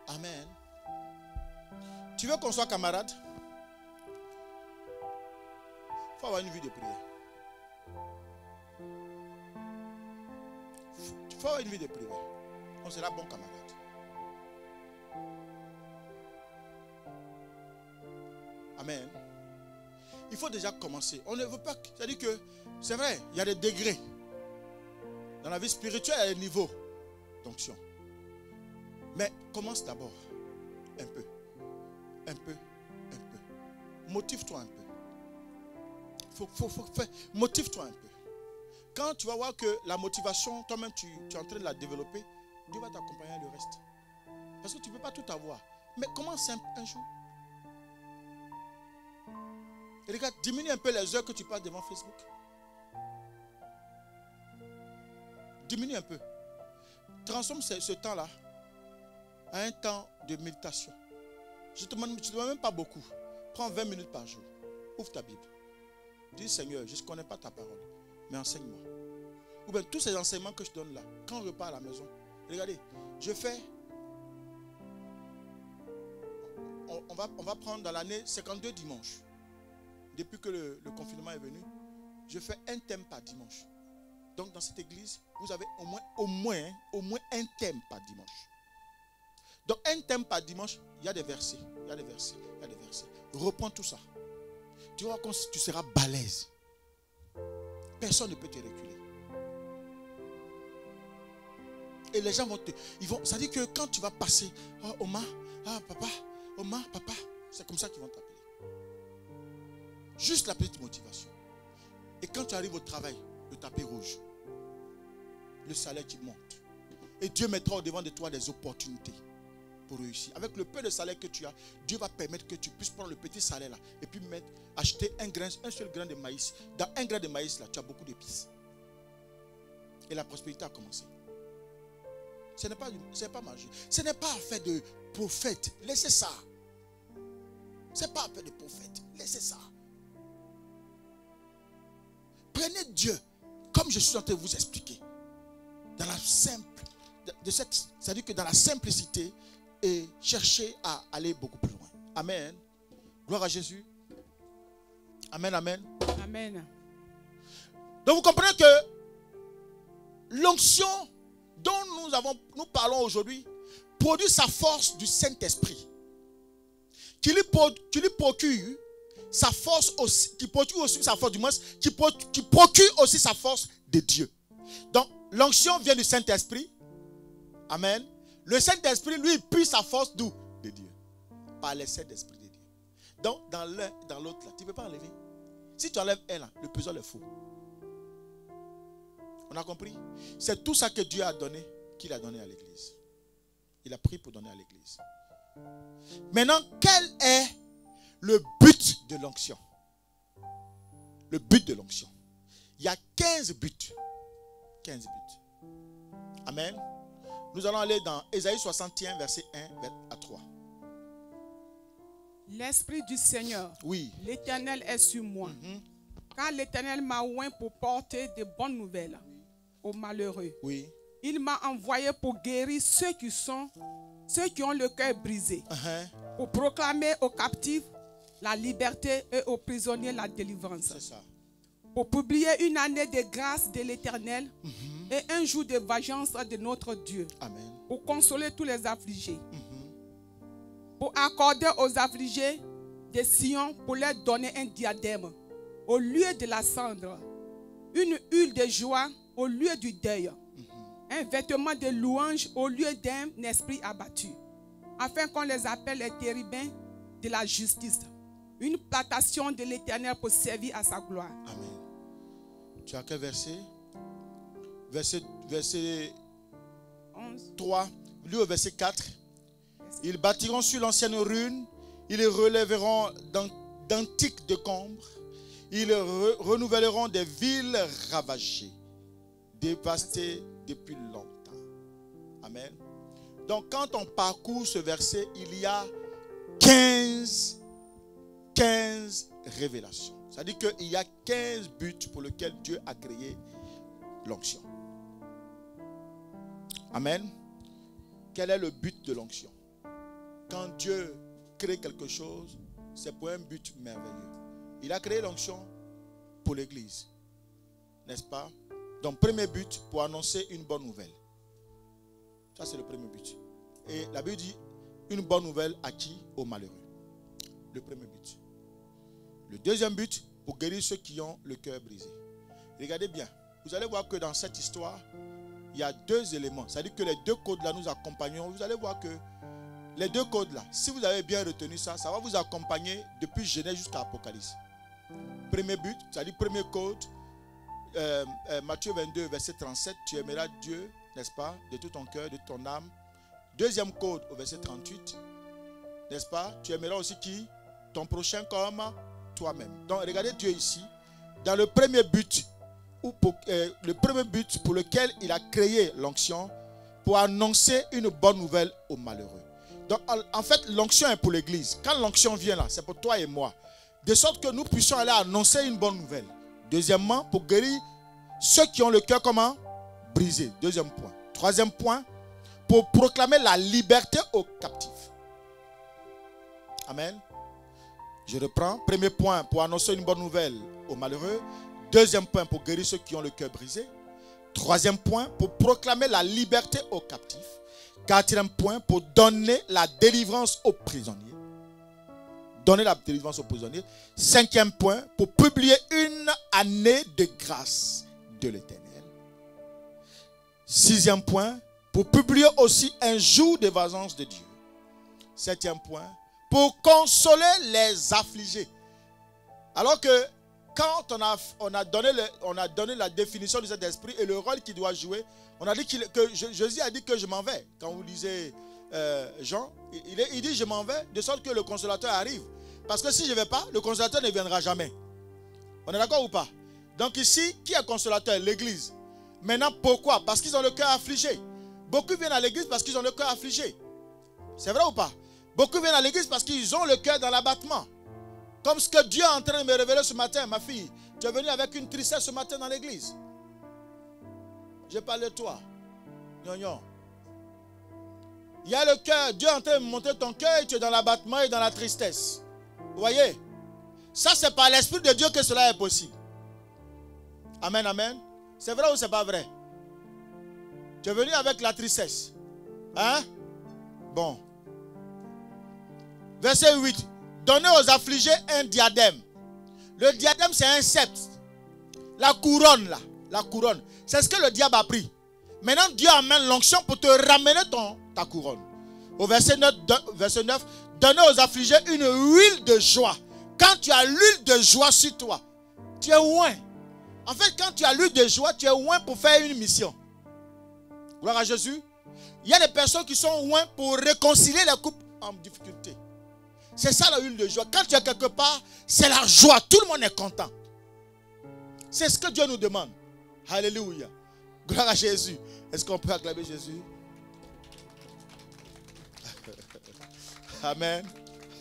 Speaker 1: Amen. Tu veux qu'on soit camarades? Il faut avoir une vie de prière. Il faut avoir une vie de prière. On sera bon camarade. Amen. il faut déjà commencer. On ne veut pas, c'est-à-dire que, c'est vrai, il y a des degrés. Dans la vie spirituelle, il y a des niveaux d'onction. Mais commence d'abord un peu, un peu, un peu. Motive-toi un peu. Motive-toi un peu. Quand tu vas voir que la motivation, toi-même, tu es en train de la développer, Dieu va t'accompagner le reste. Parce que tu ne peux pas tout avoir. Mais commence un jour. Et regarde, diminue un peu les heures que tu passes devant Facebook. Diminue un peu. Transforme ce temps-là à un temps de méditation. Je ne te demande même pas beaucoup. Prends 20 minutes par jour. Ouvre ta Bible. Dis Seigneur, je ne connais pas ta parole, mais enseigne-moi. Ou bien tous ces enseignements que je donne là, quand je repars à la maison, regardez, je fais, on va prendre dans l'année 52 dimanches. Depuis que le confinement est venu, je fais un thème par dimanche. Donc dans cette église, vous avez au moins un thème par dimanche. Donc un thème par dimanche, il y a des versets, il y a des versets. Reprends tout ça. Tu vois quand tu seras balèze. Personne ne peut te reculer. Et les gens ça dit que quand tu vas passer, oh Oma, ah papa, Oma, papa, c'est comme ça qu'ils vont t'appeler. Juste la petite motivation. Et quand tu arrives au travail, le tapis rouge, le salaire qui monte. Et Dieu mettra au devant de toi des opportunités pour réussir. Avec le peu de salaire que tu as, Dieu va permettre que tu puisses prendre le petit salaire là et puis acheter un seul grain de maïs. Dans un grain de maïs là, tu as beaucoup d'épices. Et la prospérité a commencé. Ce n'est pas magie. Ce n'est pas affaire de prophète. Laissez ça. Ce n'est pas affaire de prophète. Laissez ça. Prenez Dieu, comme je suis en train de vous expliquer, dans la simple, c'est-à-dire que dans la simplicité, et cherchez à aller beaucoup plus loin. Amen. Gloire à Jésus. Amen, amen.
Speaker 2: Amen.
Speaker 1: Donc vous comprenez que l'onction dont nous parlons aujourd'hui produit sa force du Saint-Esprit, qui lui procure sa force aussi, qui procure aussi sa force du moins, qui procure aussi sa force de Dieu. Donc l'onction vient du Saint-Esprit. Amen. Le Saint-Esprit, lui, puise sa force d'où? De Dieu. Par l'essai d'esprit de Dieu. Donc, dans l'un, dans l'autre, là, tu ne peux pas enlever. Si tu enlèves un, là, le puzzle est faux. On a compris? C'est tout ça que Dieu a donné, qu'il a donné à l'église. Il a pris pour donner à l'église. Maintenant, quel est le but de l'onction? Le but de l'onction. Il y a 15 buts. 15 buts. Amen. Nous allons aller dans Ésaïe 61, verset 1 à 3.
Speaker 2: L'Esprit du Seigneur,
Speaker 1: oui,
Speaker 2: l'Éternel est sur moi. Car l'Éternel m'a oint pour porter de bonnes nouvelles aux malheureux.
Speaker 1: Oui.
Speaker 2: Il m'a envoyé pour guérir ceux qui ont le cœur brisé. Pour proclamer aux captifs la liberté et aux prisonniers la délivrance.
Speaker 1: C'est ça.
Speaker 2: Pour publier une année de grâce de l'Éternel et un jour de vengeance de notre Dieu.
Speaker 1: Amen.
Speaker 2: Pour consoler tous les affligés. Pour accorder aux affligés de Sion, pour leur donner un diadème au lieu de la cendre, une huile de joie au lieu du deuil, un vêtement de louange au lieu d'un esprit abattu, afin qu'on les appelle les térubins de la justice, une plantation de l'Éternel pour servir à sa gloire.
Speaker 1: Amen. Tu as quel verset? Verset
Speaker 2: 11.
Speaker 1: 3. Lui au verset 4. Ils bâtiront sur l'ancienne rune, ils relèveront d'antiques décombres, ils renouvelleront des villes ravagées, dévastées depuis longtemps. Amen. Donc quand on parcourt ce verset, il y a 15 révélations. C'est-à-dire qu'il y a 15 buts pour lesquels Dieu a créé l'onction. Amen. Quel est le but de l'onction? Quand Dieu crée quelque chose, c'est pour un but merveilleux. Il a créé l'onction pour l'église. N'est-ce pas? Donc, premier but, pour annoncer une bonne nouvelle. Ça, c'est le premier but. Et la Bible dit, une bonne nouvelle à qui? Aux malheureux. Le premier but. Le deuxième but, pour guérir ceux qui ont le cœur brisé. Regardez bien, vous allez voir que dans cette histoire, il y a deux éléments. C'est-à-dire que les deux codes-là nous accompagnent. Vous allez voir que les deux codes-là, si vous avez bien retenu ça, ça va vous accompagner depuis Genèse jusqu'à Apocalypse. Premier but, c'est-à-dire premier code, Matthieu 22, verset 37, tu aimeras Dieu, n'est-ce pas, de tout ton cœur, de ton âme. Deuxième code, au verset 38, n'est-ce pas, tu aimeras aussi qui? Ton prochain comme toi-même. Donc, regardez Dieu ici, dans le premier but, le premier but pour lequel il a créé l'onction, pour annoncer une bonne nouvelle aux malheureux. Donc, en fait, l'onction est pour l'église. Quand l'onction vient là, c'est pour toi et moi. De sorte que nous puissions aller annoncer une bonne nouvelle. Deuxièmement, pour guérir ceux qui ont le cœur comment? Brisé. Deuxième point. Troisième point, pour proclamer la liberté aux captifs. Amen. Je reprends. Premier point, pour annoncer une bonne nouvelle aux malheureux. Deuxième point, pour guérir ceux qui ont le cœur brisé. Troisième point, pour proclamer la liberté aux captifs. Quatrième point, pour donner la délivrance aux prisonniers. Donner la délivrance aux prisonniers. Cinquième point, pour publier une année de grâce de l'Éternel. Sixième point, pour publier aussi un jour de vengeance de Dieu. Septième point, pour consoler les affligés. Alors que quand on a donné la définition de cet esprit et le rôle qu'il doit jouer, on a dit que Jésus a dit que je m'en vais. Quand vous lisez Jean, il dit je m'en vais de sorte que le consolateur arrive. Parce que si je ne vais pas, le consolateur ne viendra jamais. On est d'accord ou pas? Donc ici, qui est consolateur? L'église. Maintenant, pourquoi? Parce qu'ils ont le cœur affligé. Beaucoup viennent à l'église parce qu'ils ont le cœur affligé. C'est vrai ou pas? Beaucoup viennent à l'église parce qu'ils ont le cœur dans l'abattement. Comme ce que Dieu est en train de me révéler ce matin, ma fille. Tu es venue avec une tristesse ce matin dans l'église. Je parle de toi. Non. Il y a le cœur. Dieu est en train de monter ton cœur et tu es dans l'abattement et dans la tristesse. Vous voyez? Ça, c'est par l'Esprit de Dieu que cela est possible. Amen, amen. C'est vrai ou c'est pas vrai? Tu es venu avec la tristesse. Hein? Bon. Verset 8. Donnez aux affligés un diadème. Le diadème, c'est un sceptre. La couronne, là. La couronne. C'est ce que le diable a pris. Maintenant, Dieu amène l'onction pour te ramener ta couronne. Au verset 9, donnez aux affligés une huile de joie. Quand tu as l'huile de joie sur toi, tu es oint. En fait, quand tu as l'huile de joie, tu es oint pour faire une mission. Gloire à Jésus. Il y a des personnes qui sont oint pour réconcilier les couples en difficulté. C'est ça la huile de joie. Quand tu es quelque part, c'est la joie. Tout le monde est content. C'est ce que Dieu nous demande. Alléluia. Gloire à Jésus. Est-ce qu'on peut acclamer Jésus? Amen.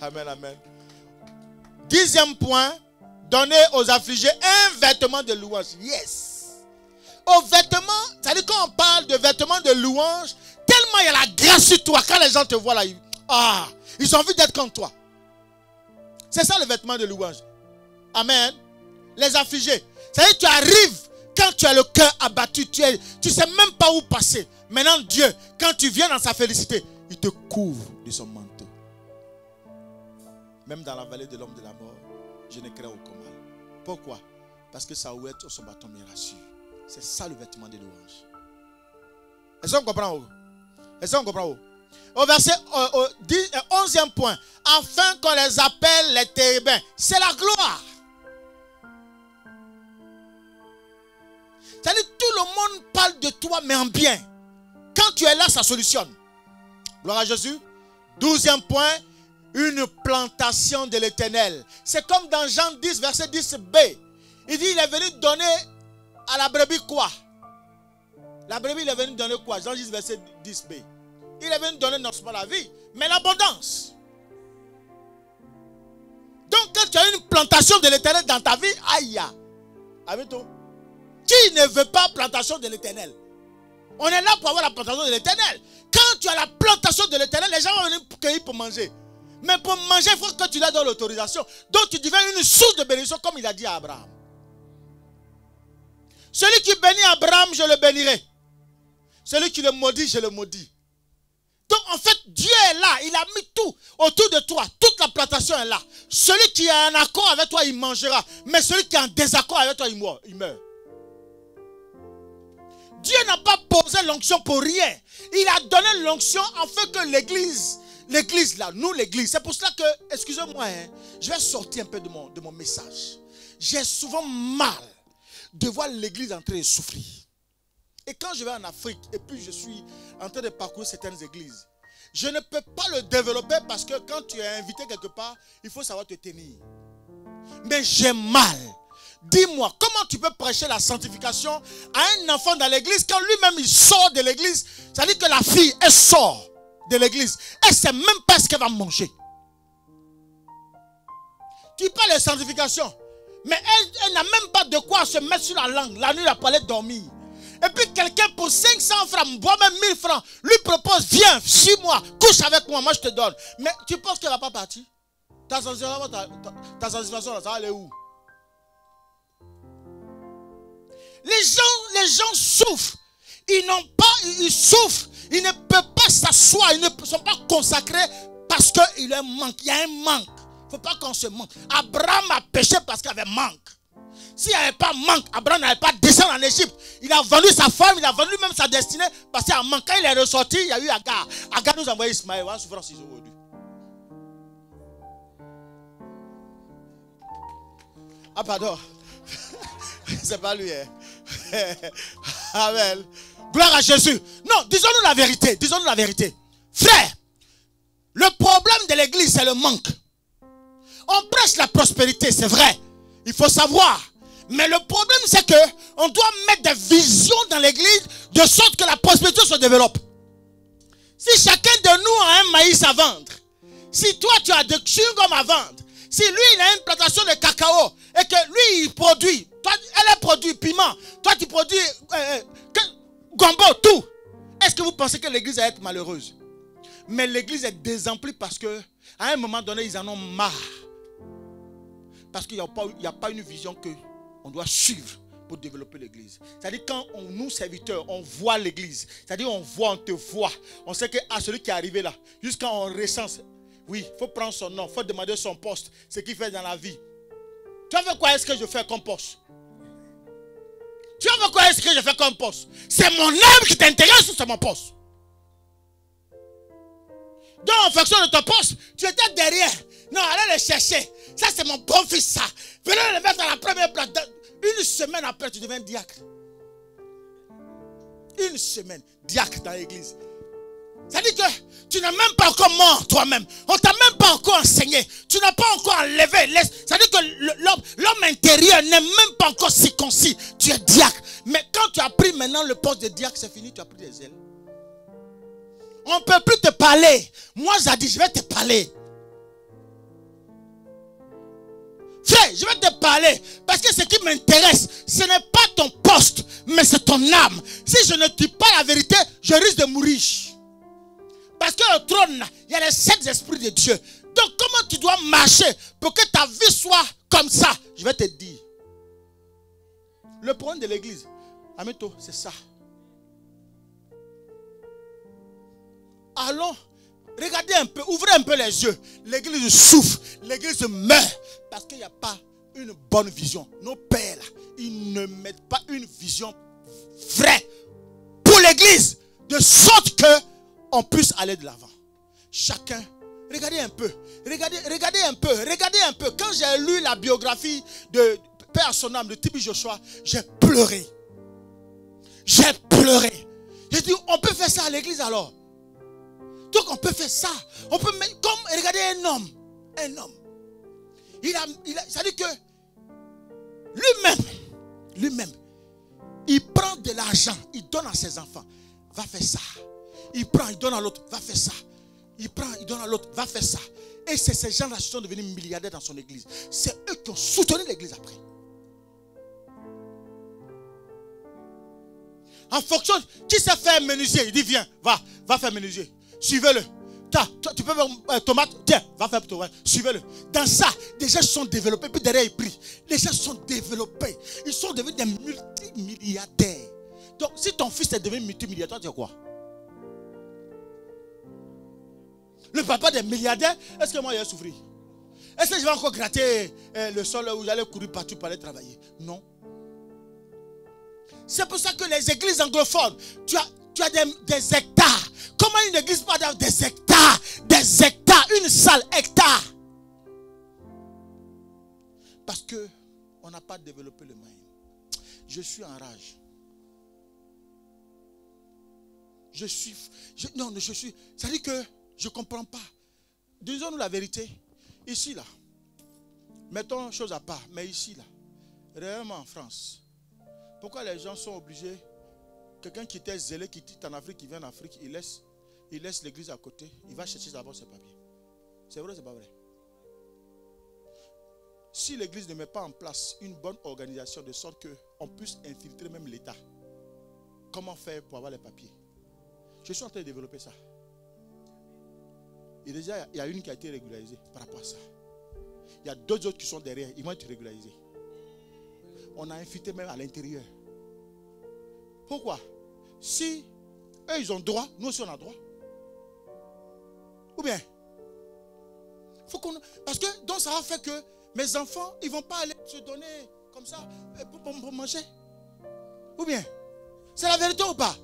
Speaker 1: Amen, amen. 10e point. Donner aux affligés un vêtement de louange. Yes. Au vêtement, c'est-à-dire quand on parle de vêtements de louange, tellement il y a la grâce sur toi. Quand les gens te voient là, ils ont envie d'être comme toi. C'est ça le vêtement de louange. Amen. Les affligés. C'est-à-dire que tu arrives quand tu as le cœur abattu. Tu ne sais même pas où passer. Maintenant Dieu, quand tu viens dans sa félicité, il te couvre de son manteau. Même dans la vallée de l'homme de la mort, je ne crains aucun mal. Pourquoi? Parce que sa ouette sur son bâton me rassure. C'est ça le vêtement de louange. Est-ce qu'on comprend? Est-ce qu'on comprend? Au verset 11e point. Afin qu'on les appelle les térébins. C'est la gloire. C'est-à-dire tout le monde parle de toi mais en bien. Quand tu es là, ça solutionne. Gloire à Jésus. 12e point. Une plantation de l'Éternel. C'est comme dans Jean 10, verset 10b. Il dit, il est venu donner à la brebis quoi? La brebis, il est venu donner quoi? Jean 10, verset 10b. Il est venu donner non seulement la vie, mais l'abondance. Donc, quand tu as une plantation de l'Éternel dans ta vie, aïe. Amen-toi. Qui ne veut pas plantation de l'Éternel? On est là pour avoir la plantation de l'Éternel. Quand tu as la plantation de l'Éternel, les gens vont venir cueillir pour manger. Mais pour manger, il faut que tu leur donnes l'autorisation. Donc tu deviens une source de bénédiction comme il a dit à Abraham. Celui qui bénit Abraham, je le bénirai. Celui qui le maudit, je le maudis. Donc en fait, Dieu est là. Il a mis tout autour de toi. Toute la plantation est là. Celui qui est en accord avec toi, il mangera. Mais celui qui est en désaccord avec toi, il meurt. Dieu n'a pas posé l'onction pour rien. Il a donné l'onction afin que l'église là, nous l'église, c'est pour cela que, excusez-moi, je vais sortir un peu de mon message. J'ai souvent mal de voir l'église en train de souffrir. Et quand je vais en Afrique, et puis je suis en train de parcourir certaines églises, je ne peux pas le développer parce que quand tu es invité quelque part, il faut savoir te tenir. Mais j'ai mal. Dis-moi, comment tu peux prêcher la sanctification à un enfant dans l'église quand lui-même il sort de l'église? Ça veut dire que la fille, elle sort de l'église. Elle ne sait même pas ce qu'elle va manger. Tu parles de sanctification, mais elle n'a même pas de quoi se mettre sur la langue. La nuit, elle peut aller dormir. Et puis quelqu'un pour 500 francs, voire même 1000 francs, lui propose, viens, suis-moi, couche avec moi, moi je te donne. Mais tu penses qu'elle ne va pas partir? Ta sanctification, ça va aller où? Les gens souffrent. Ils souffrent. Ils ne peuvent pas s'asseoir. Ils ne sont pas consacrés parce qu'il y a un manque. Il y a un manque. Il ne faut pas qu'on se manque. Abraham a péché parce qu'il y avait manque. S'il n'y avait pas manque, Abraham n'avait pas descendu en Égypte. Il a vendu sa femme, il a vendu même sa destinée parce qu'il y a un manque. Quand il est ressorti, il y a eu Agar. Agar nous a envoyé Ismaël. Voilà souffrance aujourd'hui. Ah pardon. C'est pas lui. Amen. Gloire à Jésus. Non, disons-nous la vérité. Disons-nous la vérité. Frère, le problème de l'église, c'est le manque. On prêche la prospérité, c'est vrai. Il faut savoir. Mais le problème, c'est que on doit mettre des visions dans l'église de sorte que la prospérité se développe. Si chacun de nous a un maïs à vendre, si toi tu as des chewing-gum à vendre, si lui il a une plantation de cacao et que lui il produit, toi elle produit piment, toi tu produis gombo, tout. Est-ce que vous pensez que l'église va être malheureuse? Mais l'église est désemplie parce que à un moment donné ils en ont marre. Parce qu'il n'y a pas une vision qu'on doit suivre pour développer l'église. C'est-à-dire quand nous serviteurs, on voit l'église. C'est-à-dire on te voit. On sait que celui qui est arrivé là, jusqu'à on recense. Oui, il faut prendre son nom, il faut demander son poste, ce qu'il fait dans la vie. Tu veux quoi est-ce que je fais comme poste? Tu veux quoi est-ce que je fais comme poste? C'est mon âme qui t'intéresse ou c'est mon poste? Donc en fonction de ton poste, tu étais derrière. Non, allez le chercher. Ça c'est mon bon fils ça. Venez le mettre à la première place. Une semaine après, tu deviens diacre. Une semaine, diacre dans l'église. Ça dit que tu n'as même pas encore mort toi-même. On ne t'a même pas encore enseigné. Tu n'as pas encore enlevé. Ça dit que l'homme intérieur n'est même pas encore circoncis. Tu es diacre. Mais quand tu as pris maintenant le poste de diacre, c'est fini, tu as pris des ailes. On ne peut plus te parler. Moi, j'ai dit, je vais te parler. Frère, je vais te parler. Parce que ce qui m'intéresse, ce n'est pas ton poste, mais c'est ton âme. Si je ne dis pas la vérité, je risque de mourir. Parce que le trône, il y a les 7 esprits de Dieu. Donc, comment tu dois marcher pour que ta vie soit comme ça? Je vais te dire. Le problème de l'église, Amito, c'est ça. Allons, regardez un peu, ouvrez un peu les yeux. L'église souffre, l'église meurt parce qu'il n'y a pas une bonne vision. Nos pères, là, ils ne mettent pas une vision vraie pour l'église, de sorte que on puisse aller de l'avant. Chacun, regardez un peu, regardez un peu. Quand j'ai lu la biographie de Père à son âme, de TB Joshua, j'ai pleuré. J'ai pleuré. J'ai dit, on peut faire ça à l'église alors. Donc on peut faire ça. On peut mettre comme, regardez un homme. Ça dit que lui-même, il prend de l'argent, il donne à ses enfants. Va faire ça. Il prend, il donne à l'autre, va faire ça. Il prend, il donne à l'autre, va faire ça. Et c'est ces gens-là qui sont devenus milliardaires dans son église. C'est eux qui ont soutenu l'église après. En fonction, qui sait faire menuisier? Il dit viens, va faire menuisier. Suivez-le. Tu peux faire tomate, tiens, va faire tomate. Suivez-le. Dans ça, des gens se sont développés, puis derrière ils prient. Les gens se sont développés. Ils sont devenus des multimilliardaires. Donc, si ton fils est devenu multimilliardaire, toi tu es quoi? Le papa des milliardaires, est-ce que moi je vais souffrir? Est-ce que je vais encore gratter le sol où j'allais courir partout pour aller travailler? Non. C'est pour ça que les églises anglophones, tu as des hectares. Comment une église peut avoir des hectares? Des hectares, une salle hectare. Parce que on n'a pas développé le mind. Je suis en rage. C'est-à-dire que je ne comprends pas. Disons-nous la vérité. Ici, là. Mettons chose à part. Mais ici, là. Réellement en France. Pourquoi les gens sont obligés? Quelqu'un qui était zélé, qui quitte en Afrique, qui vient en Afrique, il laisse l'église à côté. Il va chercher d'abord ses papiers. C'est vrai ou c'est pas vrai? Si l'église ne met pas en place une bonne organisation de sorte qu'on puisse infiltrer même l'État, comment faire pour avoir les papiers? Je suis en train de développer ça. Et déjà, il y a une qui a été régularisée par rapport à ça. Il y a deux autres qui sont derrière, ils vont être régularisés. On a infiltré même à l'intérieur. Pourquoi? Si eux ils ont droit, nous aussi on a droit. Ou bien, parce que donc ça va faire que mes enfants, ils ne vont pas aller se donner comme ça pour manger. Ou bien, c'est la vérité ou pas?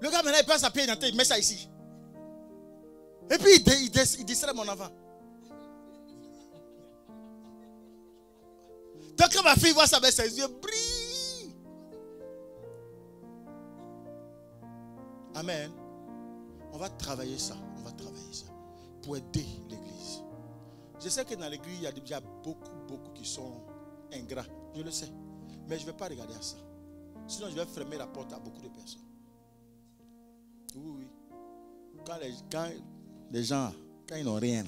Speaker 1: Le gars maintenant il passe à pied d'entrée, il met ça ici. Et puis il distrait mon enfant. Donc quand ma fille voit ça avec ses yeux brillent. Amen. On va travailler ça. On va travailler ça. Pour aider l'église. Je sais que dans l'église, il y a déjà beaucoup qui sont ingrats. Je le sais. Mais je ne vais pas regarder à ça. Sinon, je vais fermer la porte à beaucoup de personnes. Oui. Quand les gens, quand ils n'ont rien,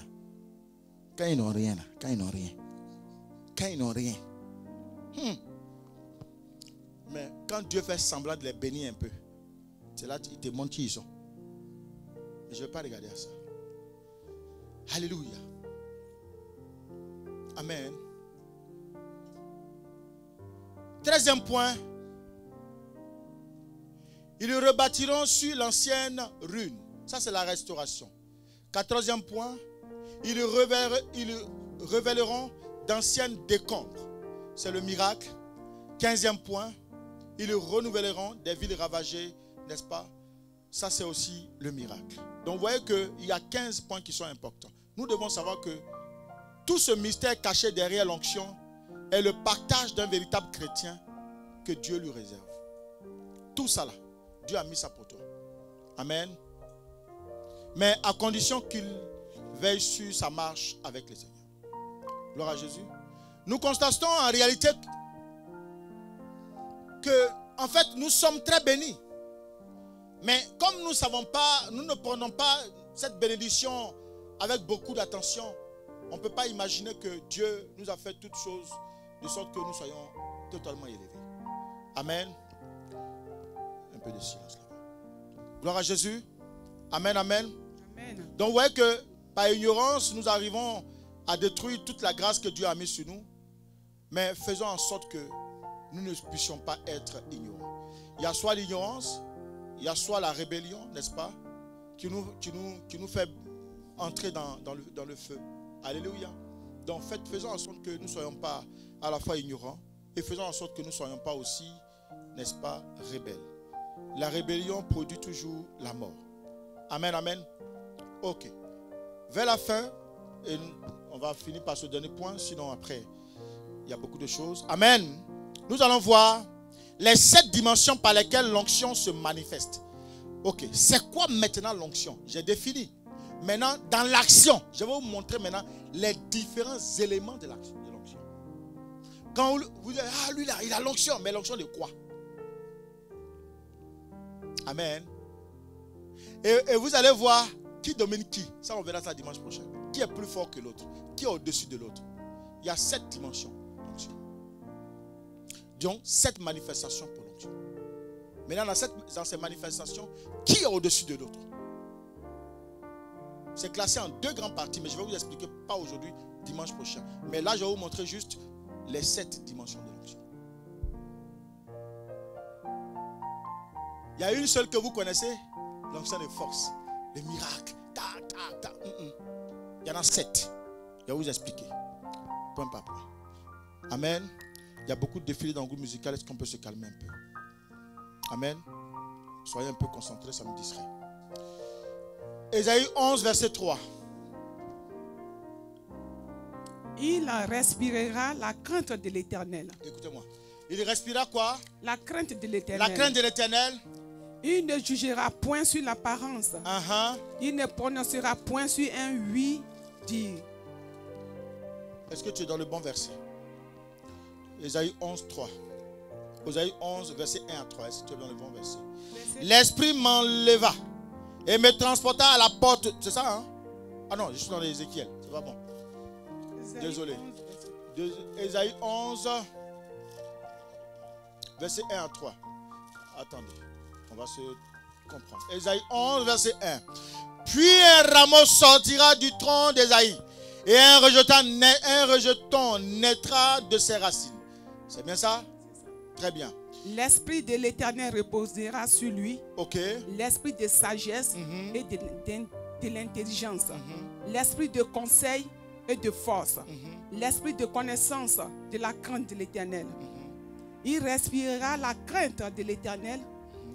Speaker 1: mais quand Dieu fait semblant de les bénir un peu, c'est là qu'il te montre qui ils sont. Mais je ne vais pas regarder à ça. Alléluia. Amen. 13e point. Ils rebâtiront sur l'ancienne rune. Ça, c'est la restauration. 14e point. Ils révéleront d'anciennes décombres. C'est le miracle. 15e point. Ils renouvelleront des villes ravagées, n'est-ce pas? Ça, c'est aussi le miracle. Donc, vous voyez qu'il y a 15 points qui sont importants. Nous devons savoir que tout ce mystère caché derrière l'onction est le partage d'un véritable chrétien que Dieu lui réserve. Tout ça là, Dieu a mis ça pour toi. Amen. Mais à condition qu'il veille sur sa marche avec le Seigneur. Gloire à Jésus. Nous constatons en réalité que, en fait, nous sommes très bénis. Mais comme nous ne savons pas, nous ne prenons pas cette bénédiction avec beaucoup d'attention, on ne peut pas imaginer que Dieu nous a fait toutes choses de sorte que nous soyons totalement élevés. Amen. Un peu de silence là. Gloire à Jésus. Amen, amen.
Speaker 2: Amen.
Speaker 1: Donc vous voyez que par ignorance, nous arrivons à détruire toute la grâce que Dieu a mise sur nous. Mais faisons en sorte que nous ne puissions pas être ignorants. Il y a soit l'ignorance, il y a soit la rébellion, n'est-ce pas, qui nous fait entrer dans le feu. Alléluia. Donc faisons en sorte que nous ne soyons pas à la fois ignorants et faisons en sorte que nous ne soyons pas aussi, n'est-ce pas, rebelles. La rébellion produit toujours la mort. Amen, amen. Ok. Vers la fin, et on va finir par ce dernier point, sinon après, il y a beaucoup de choses. Amen. Nous allons voir les 7 dimensions par lesquelles l'onction se manifeste. Ok. C'est quoi maintenant l'onction? J'ai défini. Maintenant, dans l'action, je vais vous montrer maintenant les différents éléments de l'onction. Quand vous dites, ah lui là, il a l'onction, mais l'onction de quoi? Amen. Et vous allez voir qui domine qui. Ça, on verra ça dimanche prochain. Qui est plus fort que l'autre? Qui est au-dessus de l'autre? Il y a 7 dimensions d'onction. Donc, 7 manifestations pour l'onction. Maintenant, dans ces manifestations, qui est au-dessus de l'autre? C'est classé en 2 grandes parties, mais je vais vous expliquer pas aujourd'hui, dimanche prochain. Mais là, je vais vous montrer juste les 7 dimensions de l'onction. Il y a une seule que vous connaissez, l'onction de force, les miracles. Il y en a 7. Je vais vous expliquer. Point par point. Amen. Il y a beaucoup de défilés dans le groupe musical. Est-ce qu'on peut se calmer un peu? Amen. Soyez un peu concentrés, ça me distrait. Ésaïe 11, verset 3.
Speaker 2: Il respirera la crainte de l'Éternel.
Speaker 1: Écoutez-moi. Il respirera quoi?
Speaker 2: La crainte de l'Éternel.
Speaker 1: La crainte de l'Éternel.
Speaker 2: Il ne jugera point sur l'apparence. Il ne prononcera point sur un oui dit.
Speaker 1: Est-ce que tu es dans le bon verset? Ésaïe 11, 3. Ésaïe 11, verset 1 à 3. Est-ce que tu es dans le bon verset? L'Esprit m'enleva et me transporta à la porte. C'est ça, hein? Ah non, je suis dans l'Ézéchiel. C'est pas bon. Désolé. Ésaïe 11, verset 1 à 3. Attendez, on va se comprendre. Ésaïe 11, verset 1. Puis un rameau sortira du tronc d'Ésaïe, et un rejeton naîtra de ses racines. C'est bien ça? Très bien.
Speaker 2: L'Esprit de l'Éternel reposera sur lui.
Speaker 1: Ok.
Speaker 2: L'Esprit de sagesse et de l'intelligence. L'Esprit de conseil et de force. L'Esprit de connaissance de la crainte de l'Éternel. Il respirera la crainte de l'Éternel.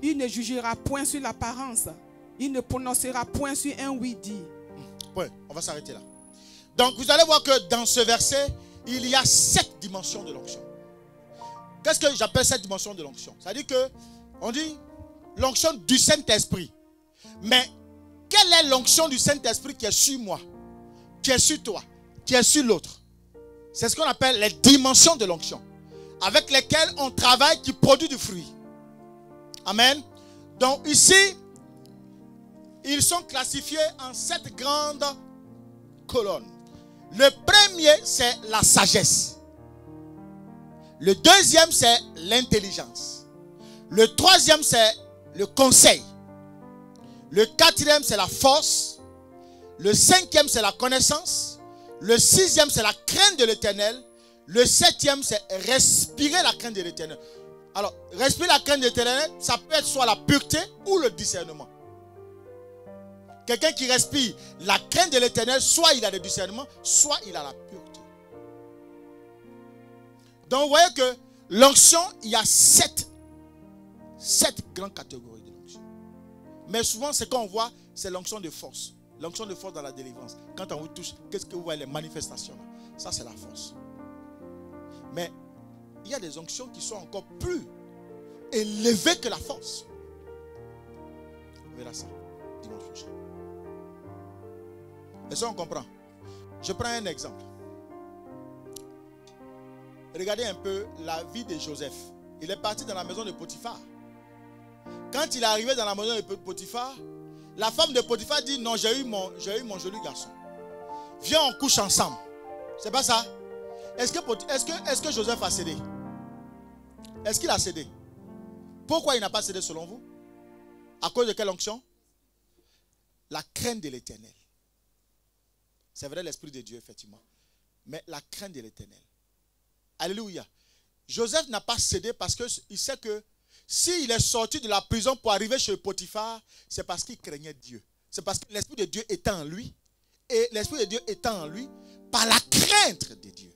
Speaker 2: Il ne jugera point sur l'apparence. Il ne prononcera point sur un oui dit.
Speaker 1: Ouais, on va s'arrêter là. Donc vous allez voir que dans ce verset, il y a 7 dimensions de l'onction. Qu'est-ce que j'appelle cette dimension de l'onction? C'est-à-dire que on dit l'onction du Saint-Esprit. Mais quelle est l'onction du Saint-Esprit qui est sur moi, qui est sur toi, qui est sur l'autre? C'est ce qu'on appelle les dimensions de l'onction, avec lesquelles on travaille, qui produit du fruit. Amen. Donc ici, ils sont classifiés en 7 grandes colonnes. Le premier, c'est la sagesse. Le deuxième, c'est l'intelligence. Le troisième, c'est le conseil. Le quatrième, c'est la force. Le cinquième, c'est la connaissance. Le sixième, c'est la crainte de l'Éternel. Le septième, c'est respirer la crainte de l'Éternel. Alors, respirer la crainte de l'Éternel, ça peut être soit la pureté ou le discernement. Quelqu'un qui respire la crainte de l'Éternel, soit il a le discernement, soit il a la pureté. Donc, vous voyez que l'onction, il y a 7 grandes catégories de l'onction. Mais souvent, ce qu'on voit, c'est l'onction de force. L'onction de force dans la délivrance. Quand on vous touche, qu'est-ce que vous voyez, les manifestations là? Ça, c'est la force. Mais il y a des onctions qui sont encore plus élevées que la force. On verra ça dimanche prochain. Est-ce qu'on comprend? Je prends un exemple. Regardez un peu la vie de Joseph. Il est parti dans la maison de Potiphar. Quand il est arrivé dans la maison de Potiphar, la femme de Potiphar dit: non, j'ai eu mon joli garçon. Viens, on couche ensemble. C'est pas ça? Est-ce que Joseph a cédé? Est-ce qu'il a cédé? Pourquoi il n'a pas cédé selon vous? À cause de quelle onction? La crainte de l'Éternel. C'est vrai, l'Esprit de Dieu, effectivement. Mais la crainte de l'Éternel. Alléluia. Joseph n'a pas cédé parce qu'il sait que s'il est sorti de la prison pour arriver chez Potiphar, c'est parce qu'il craignait Dieu. C'est parce que l'Esprit de Dieu était en lui. Et l'Esprit de Dieu étant en lui, par la crainte de Dieu.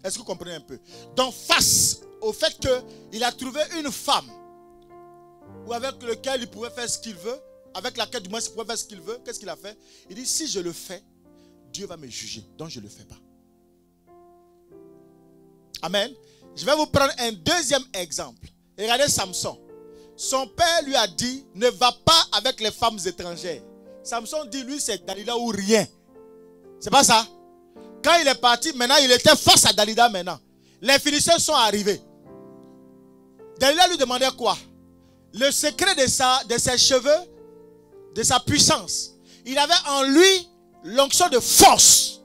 Speaker 1: Est-ce que vous comprenez un peu? Donc face au fait qu'il a trouvé une femme avec laquelle il pouvait faire ce qu'il veut, avec laquelle du moins il pouvait faire ce qu'il veut, qu'est-ce qu'il a fait? Il dit: si je le fais, Dieu va me juger. Donc je ne le fais pas. Amen. Je vais vous prendre un deuxième exemple. Regardez Samson. Son père lui a dit: ne va pas avec les femmes étrangères. Samson dit: lui, c'est Dalila ou rien. C'est pas ça? Quand il est parti, maintenant il était face à Dalila maintenant. Les Philistins sont arrivés. Dalila lui demandait quoi? Le secret de ses cheveux, de sa puissance. Il avait en lui l'onction de force.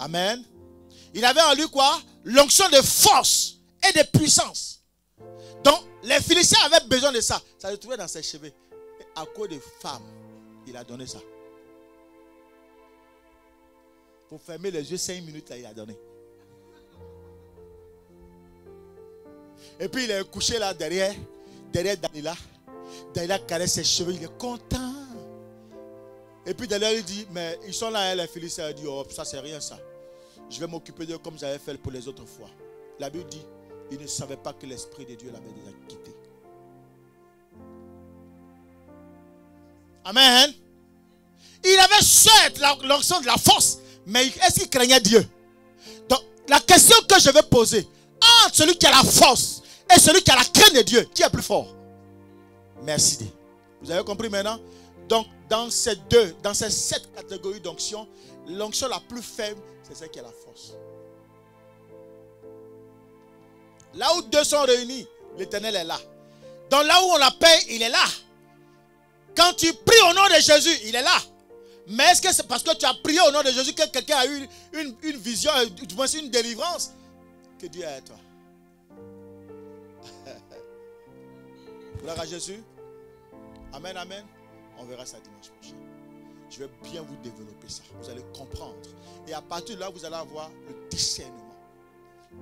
Speaker 1: Amen. Il avait en lui quoi? L'onction de force et de puissance. Donc, les Philistins avaient besoin de ça. Ça se trouvait dans ses cheveux. Et à cause de femmes, il a donné ça. Pour fermer les yeux 5 minutes, là, il a donné. Et puis il est couché là derrière Dalila. Dalila caresse ses cheveux, il est content. Et puis Dalila lui dit, mais ils sont là, les Philistins. Elle dit, oh, ça c'est rien ça. Je vais m'occuper d'eux comme j'avais fait pour les autres fois. La Bible dit, il ne savait pas que l'Esprit de Dieu l'avait déjà quitté. Amen. Il avait certes l'onction de la force, mais est-ce qu'il craignait Dieu? Donc, la question que je vais poser, entre celui qui a la force et celui qui a la crainte de Dieu, qui est plus fort? Merci. Vous avez compris maintenant? Donc, dans ces 7 catégories d'onction, l'onction la plus faible, c'est celle qui a la force. Là où 2 sont réunis, l'Éternel est là. Donc là où on la paie, il est là. Quand tu pries au nom de Jésus, il est là. Mais est-ce que c'est parce que tu as prié au nom de Jésus que quelqu'un a eu une vision, du moins une délivrance, que Dieu est avec toi? Gloire à Jésus. Amen, amen. On verra ça dimanche prochain. Je vais bien vous développer ça. Vous allez comprendre. Et à partir de là, vous allez avoir le discernement.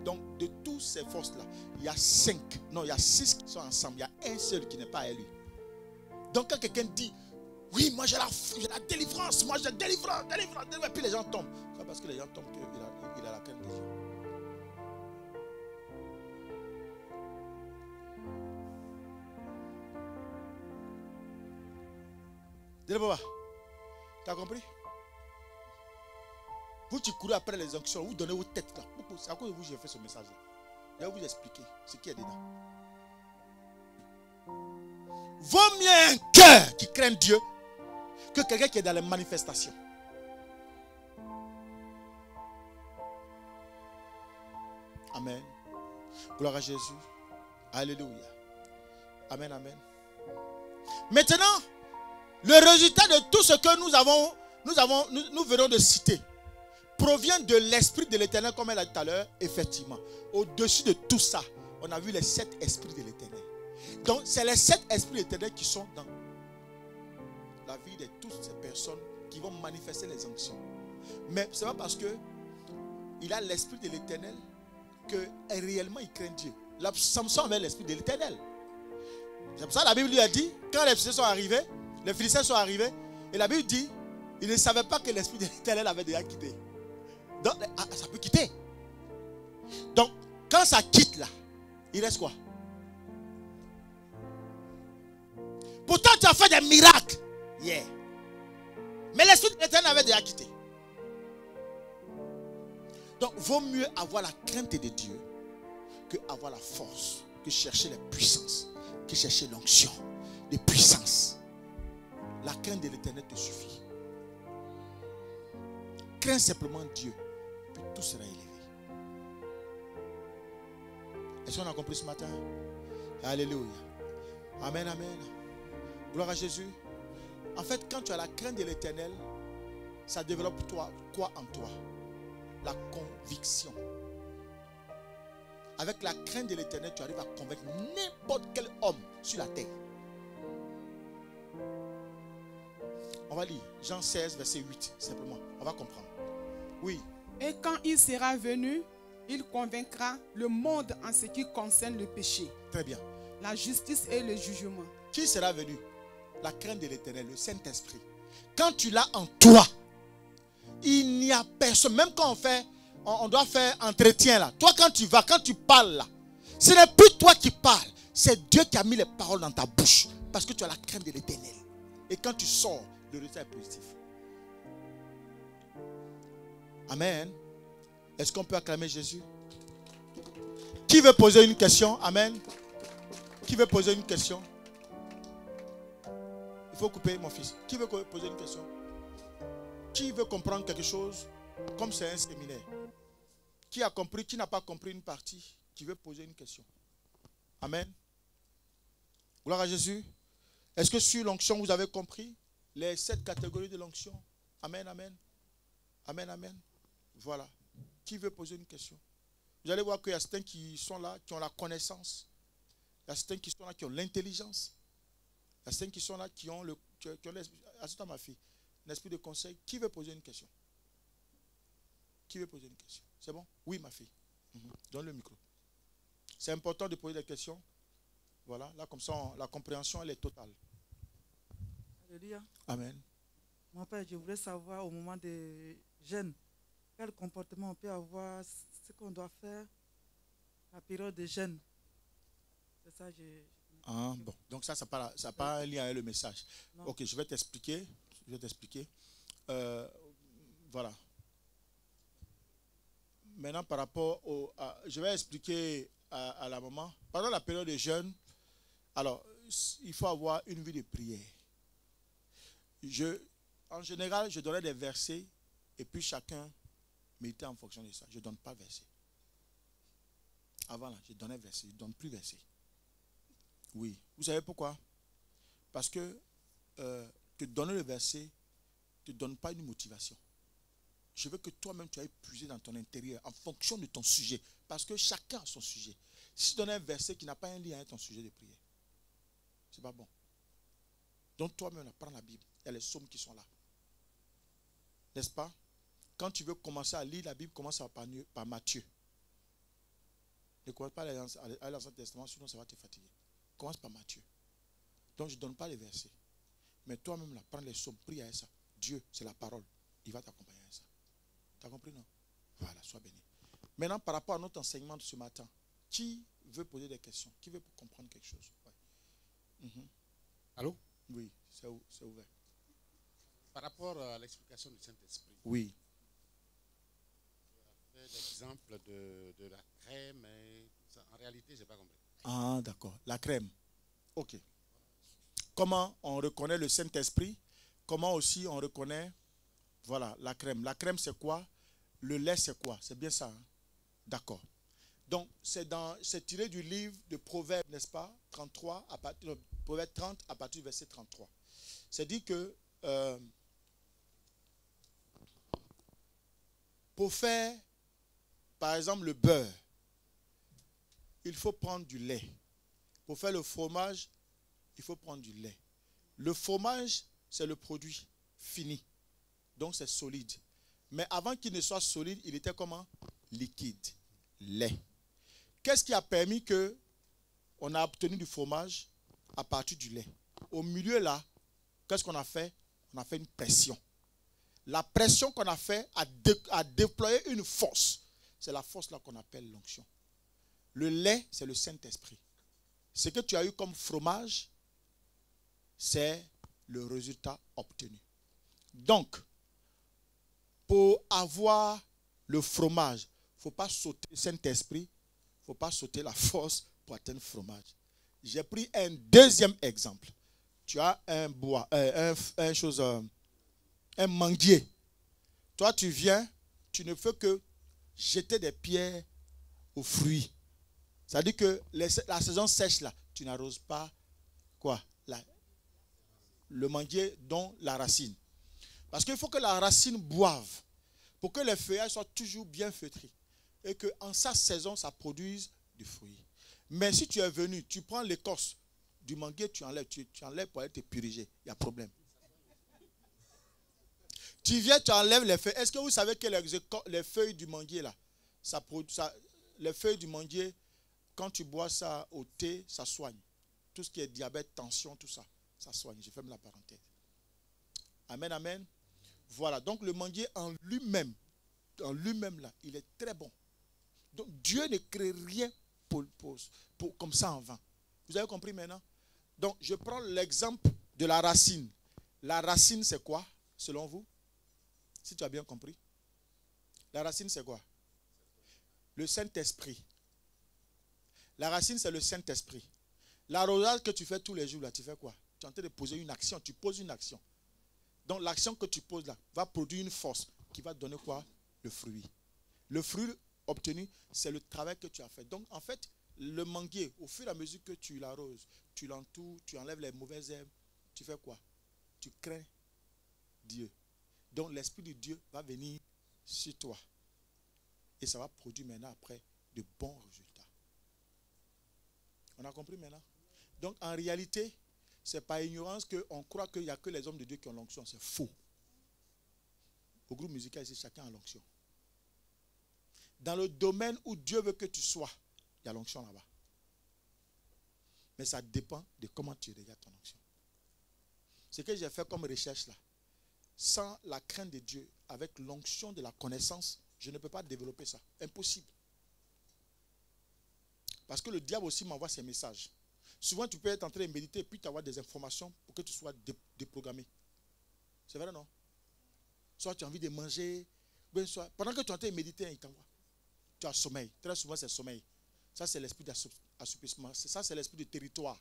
Speaker 1: Donc, de toutes ces forces-là, il y a 5, non, il y a 6 qui sont ensemble. Il y a un seul qui n'est pas élu. Donc, quand quelqu'un dit, oui, moi j'ai la délivrance, moi j'ai délivrance, et puis les gens tombent. C'est parce que les gens tombent qu'il a la crainte de Dieu. Dis-le, papa. Tu as compris? Vous, tu courez après les onctions, vous donnez vos têtes là. C'est à cause de vous que j'ai fait ce message là. Je vais vous expliquer ce qui est dedans. Vaut mieux un cœur qui craint Dieu que quelqu'un qui est dans les manifestations. Amen. Gloire à Jésus. Alléluia. Amen, amen. Maintenant, le résultat de tout ce que nous venons de citer provient de l'Esprit de l'Éternel, comme elle a dit tout à l'heure, effectivement. Au-dessus de tout ça, on a vu les 7 esprits de l'Éternel. Donc, c'est les 7 esprits de l'Éternel qui sont dans la vie de toutes ces personnes qui vont manifester les onctions. Mais ce n'est pas parce qu'il a l'Esprit de l'Éternel que réellement il craint Dieu. Samson avait l'Esprit de l'Éternel. C'est pour ça que la Bible lui a dit, quand les Philistins sont arrivés, et la Bible dit, il ne savait pas que l'Esprit de l'Éternel avait déjà quitté. Donc, ça peut quitter. Donc, quand ça quitte là, il reste quoi? Pourtant, tu as fait des miracles. Yeah. Mais l'Esprit de l'Éternel avait déjà quitté. Donc, vaut mieux avoir la crainte de Dieu que avoir la force, que chercher les puissances, que chercher l'onction, les puissances. La crainte de l'Éternel te suffit. Crains simplement Dieu, puis tout sera élevé. Est-ce qu'on a compris ce matin? Alléluia. Amen, amen. Gloire à Jésus. En fait, quand tu as la crainte de l'Éternel, ça développe quoi en toi? La conviction. Avec la crainte de l'Éternel, tu arrives à convaincre n'importe quel homme sur la terre. On va lire Jean 16, verset 8, simplement. On va comprendre. Oui.
Speaker 2: Et quand il sera venu, il convaincra le monde en ce qui concerne le péché.
Speaker 1: Très bien.
Speaker 2: La justice et le jugement.
Speaker 1: Qui sera venu? La crainte de l'Éternel, le Saint-Esprit. Quand tu l'as en toi, il n'y a personne. Même quand on doit faire entretien là. Toi, quand tu vas, quand tu parles là, ce n'est plus toi qui parles. C'est Dieu qui a mis les paroles dans ta bouche. Parce que tu as la crainte de l'Éternel. Et quand tu sors, le résultat est positif. Amen. Est-ce qu'on peut acclamer Jésus? Qui veut poser une question? Amen. Qui veut poser une question? Il faut couper, mon fils. Qui veut poser une question? Qui veut comprendre quelque chose? Comme c'est un séminaire. Qui a compris, qui n'a pas compris une partie? Qui veut poser une question? Amen. Gloire à Jésus. Est-ce que sur l'onction, vous avez compris les 7 catégories de l'onction? Amen, amen. Amen, amen. Voilà. Qui veut poser une question? Vous allez voir qu'il y a certains qui sont là, qui ont la connaissance. Il y a certains qui sont là, qui ont l'intelligence. Il y a certains qui sont là, qui ont l'esprit. Assiste à ma fille. L'esprit de conseil. Qui veut poser une question? Qui veut poser une question? C'est bon? Oui, ma fille. Donne le micro. C'est important de poser des questions. Voilà, là comme ça, la compréhension, elle est totale.
Speaker 3: Alléluia.
Speaker 1: Amen.
Speaker 3: Mon père, je voulais savoir au moment des jeûnes, quel comportement on peut avoir, ce qu'on doit faire, la période de jeûne. C'est ça,
Speaker 1: Ah, bon. Donc ça n'a pas un lien avec le message.
Speaker 3: Non.
Speaker 1: Ok, je vais t'expliquer. Voilà. Maintenant, par rapport je vais expliquer à la maman. Pendant la période de jeûne, alors, il faut avoir une vie de prière. En général, je donnais des versets et puis chacun méditait en fonction de ça. Je ne donne pas versets. Avant, là, je donnais versets. Je ne donne plus versets. Oui. Vous savez pourquoi? Parce que te donner le verset ne te donne pas une motivation. Je veux que toi-même, tu ailles puiser dans ton intérieur en fonction de ton sujet. Parce que chacun a son sujet. Si tu donnes un verset qui n'a pas un lien avec ton sujet de prière, ce n'est pas bon. Donc toi-même, prends la Bible. Il y a les psaumes qui sont là. N'est-ce pas? Quand tu veux commencer à lire la Bible, commence par Matthieu. Ne commence pas à l'Ancien Testament, sinon ça va te fatiguer. Commence par Matthieu. Donc je ne donne pas les versets. Mais toi-même, là, prends les psaumes, prie à ça. Dieu, c'est la parole. Il va t'accompagner à ça. Tu as compris, non? Voilà, sois béni. Maintenant, par rapport à notre enseignement de ce matin, qui veut poser des questions? Qui veut comprendre quelque chose? Ouais.
Speaker 4: Allô?
Speaker 1: Oui, c'est ouvert.
Speaker 4: Par rapport à l'explication du Saint-Esprit,
Speaker 1: oui.
Speaker 4: tu as fait l'exemple de la crème et tout ça. En réalité, je n'ai pas compris.
Speaker 1: Ah, d'accord. La crème. Ok. Comment on reconnaît le Saint-Esprit? Comment aussi on reconnaît, voilà, la crème. La crème, c'est quoi? Le lait, c'est quoi? C'est bien ça, hein? D'accord. Donc, c'est tiré du livre de Proverbes, n'est-ce pas? 33, Proverbes 30, à partir du verset 33. C'est dit que pour faire, par exemple, le beurre, il faut prendre du lait. Pour faire le fromage, il faut prendre du lait. Le fromage, c'est le produit fini. Donc, c'est solide. Mais avant qu'il ne soit solide, il était comment? Liquide. Lait. Qu'est-ce qui a permis qu'on a obtenu du fromage à partir du lait? Au milieu là, qu'est-ce qu'on a fait? On a fait une pression. La pression qu'on a fait a déployé une force. C'est la force là qu'on appelle l'onction. Le lait, c'est le Saint-Esprit. Ce que tu as eu comme fromage, c'est le résultat obtenu. Donc, pour avoir le fromage, il ne faut pas sauter le Saint-Esprit, il ne faut pas sauter la force pour atteindre le fromage. J'ai pris un deuxième exemple. Tu as un manguier. Toi, tu viens, tu ne fais que jeter des pierres aux fruits. C'est-à-dire que la saison sèche là, tu n'arroses pas quoi? Le manguier dont la racine. Parce qu'il faut que la racine boive pour que les feuillages soient toujours bien feutrés et qu'en sa saison, ça produise du fruit. Mais si tu es venu, tu prends l'écorce du manguier, tu enlèves pour aller te puriger. Il y a problème. Tu viens, tu enlèves les feuilles. Est-ce que vous savez que les feuilles du manguier là, les feuilles du manguier, quand tu bois ça au thé, ça soigne. Tout ce qui est diabète, tension, tout ça, ça soigne. Je ferme la parenthèse. Amen, amen. Voilà, donc le manguier en lui-même là, il est très bon. Donc Dieu ne crée rien comme ça en vain. Vous avez compris maintenant? Donc je prends l'exemple de la racine. La racine c'est quoi, selon vous? Si tu as bien compris. La racine c'est quoi? Le Saint-Esprit. La racine c'est le Saint-Esprit. L'arrosage que tu fais tous les jours là, tu fais quoi? Tu es en train de poser une action, tu poses une action. Donc l'action que tu poses là va produire une force qui va donner quoi? Le fruit. Le fruit obtenu, c'est le travail que tu as fait. Donc en fait, le manguier, au fur et à mesure que tu l'arroses, tu l'entoures, tu enlèves les mauvaises herbes, tu fais quoi? Tu crains Dieu. Donc l'Esprit de Dieu va venir sur toi. Et ça va produire maintenant après de bons résultats. On a compris maintenant? Donc en réalité, c'est par ignorance qu'on croit qu'il n'y a que les hommes de Dieu qui ont l'onction. C'est faux. Au groupe musical ici, chacun a l'onction. Dans le domaine où Dieu veut que tu sois, il y a l'onction là-bas. Mais ça dépend de comment tu regardes ton onction. Ce que j'ai fait comme recherche là, sans la crainte de Dieu, avec l'onction de la connaissance, je ne peux pas développer ça. Impossible. Parce que le diable aussi m'envoie ses messages. Souvent, tu peux être en train de méditer et puis tu avoir des informations pour que tu sois déprogrammé. C'est vrai, non? Soit tu as envie de manger, soit, pendant que tu es en train de méditer, il t'envoie. Tu as sommeil. Très souvent, c'est sommeil. Ça, c'est l'esprit d'assouplissement. Ça, c'est l'esprit de territoire.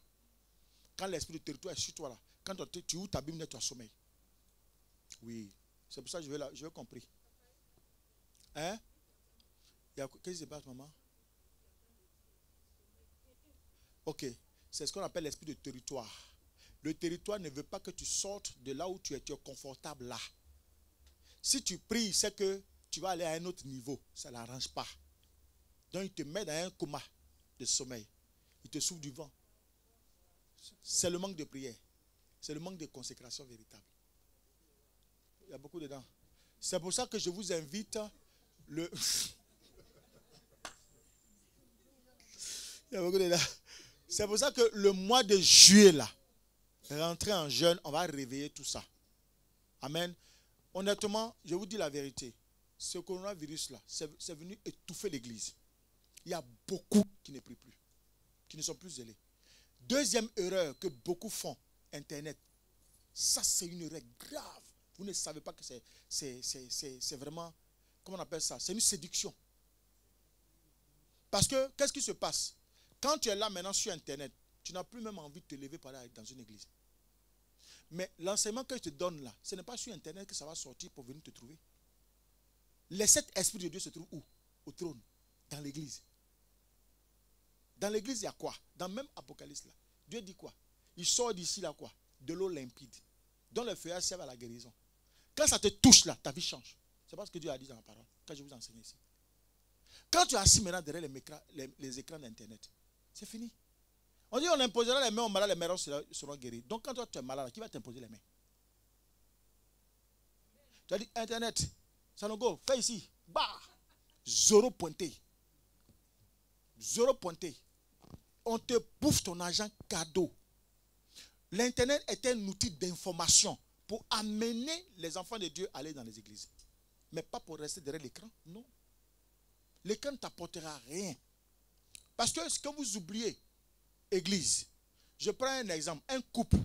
Speaker 1: Quand l'esprit de territoire est sur toi, là, quand tu ouvres ta Bible, tu as sommeil. Oui. C'est pour ça que je veux compris. Hein? Qu'est-ce qui se passe, maman? Ok. C'est ce qu'on appelle l'esprit de territoire. Le territoire ne veut pas que tu sortes de là où tu es confortable là. Si tu pries, c'est que tu vas aller à un autre niveau. Ça ne l'arrange pas. Donc il te met dans un coma de sommeil. Il te souffle du vent. C'est le manque de prière. C'est le manque de consécration véritable. Il y a beaucoup dedans. C'est pour ça que je vous invite il y a beaucoup dedans. C'est pour ça que le mois de juillet, là, rentrer en jeûne, on va réveiller tout ça. Amen. Honnêtement, je vous dis la vérité. Ce coronavirus-là, c'est venu étouffer l'église. Il y a beaucoup qui ne prient plus, qui ne sont plus zélés. Deuxième erreur que beaucoup font, Internet. Ça, c'est une erreur grave. Vous ne savez pas que c'est vraiment, comment on appelle ça? C'est une séduction. Parce que, qu'est-ce qui se passe? Quand tu es là maintenant sur Internet, tu n'as plus même envie de te lever par là dans une église. Mais l'enseignement que je te donne là, ce n'est pas sur Internet que ça va sortir pour venir te trouver. Les 7 esprits de Dieu se trouvent où? Au trône, dans l'église. Dans l'église, il y a quoi? Dans même Apocalypse là, Dieu dit quoi? Il sort d'ici là quoi? De l'eau limpide, dont le feuillage sert à la guérison. Quand ça te touche là, ta vie change. C'est pas ce que Dieu a dit dans la parole, quand je vous enseigne ici. Quand tu es assis maintenant derrière les écrans d'Internet, c'est fini. On dit on imposera les mains aux malades, les malades seront guéris. Donc quand toi tu es malade, qui va t'imposer les mains? Tu as dit Internet, Sanogo, fais ici. Bah! Zéro pointé. Zéro pointé. On te bouffe ton argent cadeau. L'Internet est un outil d'information pour amener les enfants de Dieu à aller dans les églises. Mais pas pour rester derrière l'écran. Non. L'écran ne t'apportera rien. Parce que ce que vous oubliez, église, je prends un exemple, un couple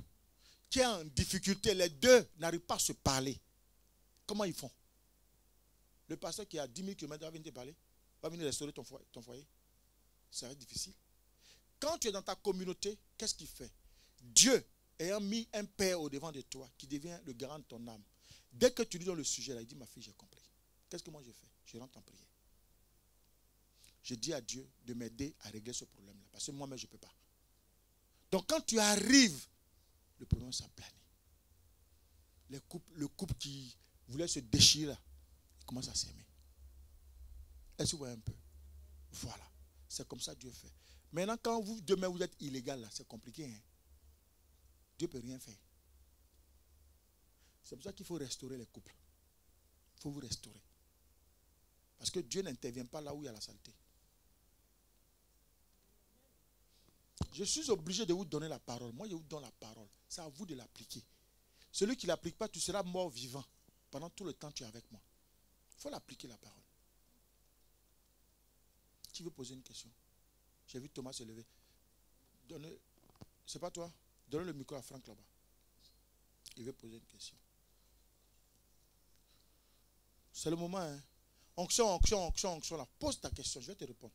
Speaker 1: qui est en difficulté, les deux n'arrivent pas à se parler. Comment ils font? Le pasteur qui est à 10 000 km va venir te parler, va venir restaurer ton foyer. Ça va être difficile. Quand tu es dans ta communauté, qu'est-ce qu'il fait? Dieu ayant mis un père au devant de toi, qui devient le garant de ton âme. Dès que tu lui donnes le sujet, là, il dit, ma fille, j'ai compris. Qu'est-ce que moi je fais? Je rentre en prière. Je dis à Dieu de m'aider à régler ce problème-là. Parce que moi-même, je ne peux pas. Donc, quand tu arrives, le problème s'aplane. Le couple qui voulait se déchirer, là, il commence à s'aimer. Est-ce que vous voyez un peu? Voilà. C'est comme ça que Dieu fait. Maintenant, quand demain vous êtes illégal, là, c'est compliqué. Hein? Dieu ne peut rien faire. C'est pour ça qu'il faut restaurer les couples. Il faut vous restaurer. Parce que Dieu n'intervient pas là où il y a la saleté. Je suis obligé de vous donner la parole. Moi, je vous donne la parole. C'est à vous de l'appliquer. Celui qui ne l'applique pas, tu seras mort vivant. Pendant tout le temps que tu es avec moi. Il faut l'appliquer la parole. Qui veut poser une question? J'ai vu Thomas se lever. C'est pas toi? Donnez le micro à Franck là-bas. Il veut poser une question. C'est le moment. Hein? Onction, là. Pose ta question, je vais te répondre.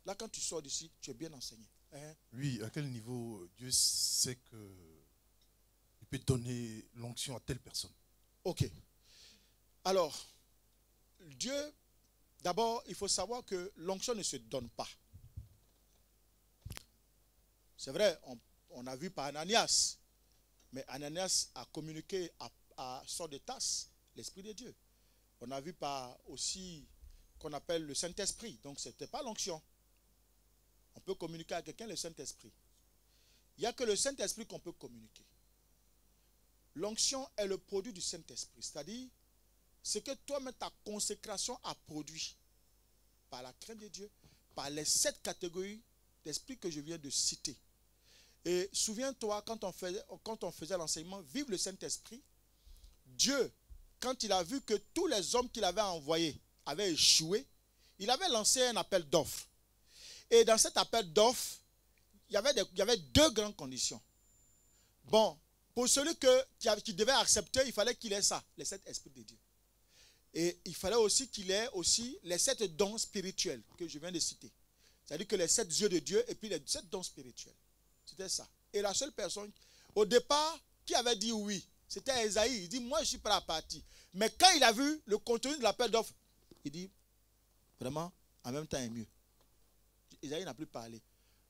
Speaker 1: Là, quand tu sors d'ici, tu es bien enseigné. Hein?
Speaker 5: Oui, à quel niveau Dieu sait qu'il peut donner l'onction à telle personne?
Speaker 1: Ok. Alors, Dieu, d'abord, il faut savoir que l'onction ne se donne pas. C'est vrai, on a vu par Ananias. Mais Ananias a communiqué à sort de tasse l'Esprit de Dieu. On a vu par aussi qu'on appelle le Saint-Esprit. Donc, ce n'était pas l'onction. On peut communiquer à quelqu'un le Saint-Esprit. Il n'y a que le Saint-Esprit qu'on peut communiquer. L'onction est le produit du Saint-Esprit. C'est-à-dire, ce que toi-même, ta consécration a produit par la crainte de Dieu, par les 7 catégories d'esprit que je viens de citer. Et souviens-toi, quand on faisait l'enseignement, vive le Saint-Esprit, Dieu, quand il a vu que tous les hommes qu'il avait envoyés avaient échoué, il avait lancé un appel d'offres. Et dans cet appel d'offres, il y avait deux grandes conditions. Bon, pour celui qui devait accepter, il fallait qu'il ait ça, les 7 esprits de Dieu. Et il fallait aussi qu'il ait aussi les 7 dons spirituels que je viens de citer. C'est-à-dire que les 7 yeux de Dieu et puis les 7 dons spirituels. C'était ça. Et la seule personne, au départ, qui avait dit oui, c'était Esaïe. Il dit, moi je suis prêt à partir. Mais quand il a vu le contenu de l'appel d'offres, il dit, vraiment, en même temps est mieux. Esaïe n'a plus parlé.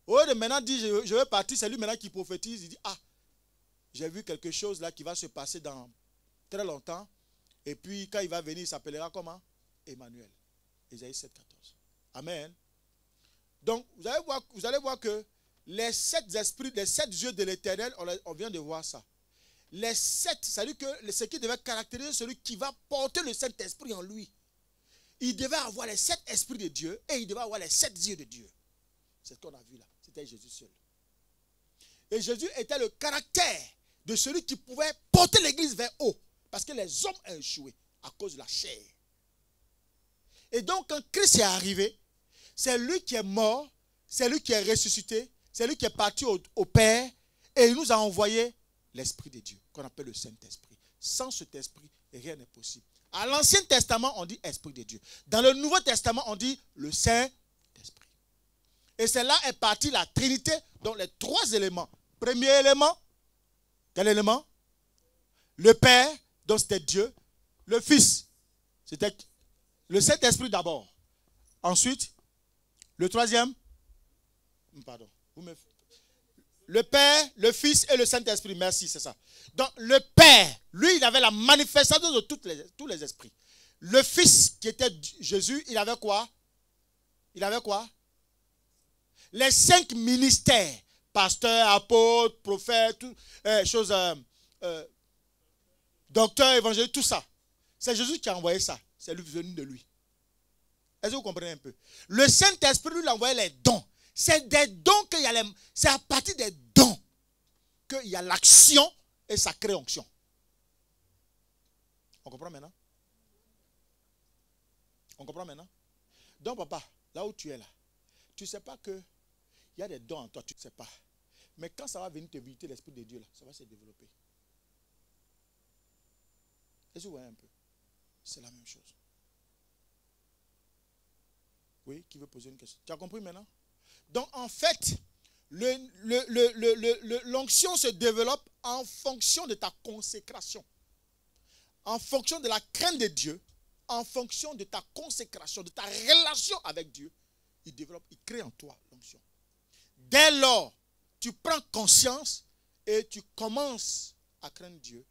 Speaker 1: Au lieu de maintenant dire, je veux partir, c'est lui maintenant qui prophétise. Il dit, ah, j'ai vu quelque chose là qui va se passer dans très longtemps. Et puis quand il va venir, il s'appellera comment? Emmanuel. Esaïe 7, 14. Amen. Donc, vous allez voir que les 7 esprits, les 7 yeux de l'Éternel, on vient de voir ça. Les 7, c'est-à-dire que ce qui devait caractériser celui qui va porter le Saint-Esprit en lui. Il devait avoir les 7 esprits de Dieu et il devait avoir les 7 yeux de Dieu. C'est ce qu'on a vu là. C'était Jésus seul. Et Jésus était le caractère de celui qui pouvait porter l'église vers haut. Parce que les hommes ont échoué à cause de la chair. Et donc, quand Christ est arrivé, c'est lui qui est mort, c'est lui qui est ressuscité, c'est lui qui est parti au Père, et il nous a envoyé l'Esprit de Dieu, qu'on appelle le Saint-Esprit. Sans cet esprit, rien n'est possible. À l'Ancien Testament, on dit Esprit de Dieu. Dans le Nouveau Testament, on dit le Saint-Esprit. Et c'est là est partie la Trinité, donc les 3 éléments. Premier élément, quel élément? Le Père, donc c'était Dieu. Le Fils, c'était le Saint-Esprit d'abord. Ensuite, le troisième, pardon, le Père, le Fils et le Saint-Esprit. Merci, c'est ça. Donc le Père, lui, il avait la manifestation de tous les esprits. Le Fils, qui était Jésus, il avait quoi? Il avait quoi? Les 5 ministères. Pasteur, apôtre, prophète, docteur, évangéliste, tout ça. C'est Jésus qui a envoyé ça. C'est lui venu de lui. Est-ce que vous comprenez un peu? Le Saint-Esprit lui a envoyé les dons. C'est des dons qu'il y a c'est à partir des dons qu'il y a l'action et sa créonction. On comprend maintenant? On comprend maintenant? Donc papa, là où tu es là, tu ne sais pas que il y a des dons en toi, tu ne sais pas. Mais quand ça va venir te visiter l'Esprit de Dieu, là, ça va se développer. Est-ce que vous voyez un peu? C'est la même chose. Oui, qui veut poser une question? Tu as compris maintenant? Donc en fait, l'onction se développe en fonction de ta consécration. En fonction de la crainte de Dieu, en fonction de ta consécration, de ta relation avec Dieu, il crée en toi l'onction. Dès lors, tu prends conscience et tu commences à craindre Dieu.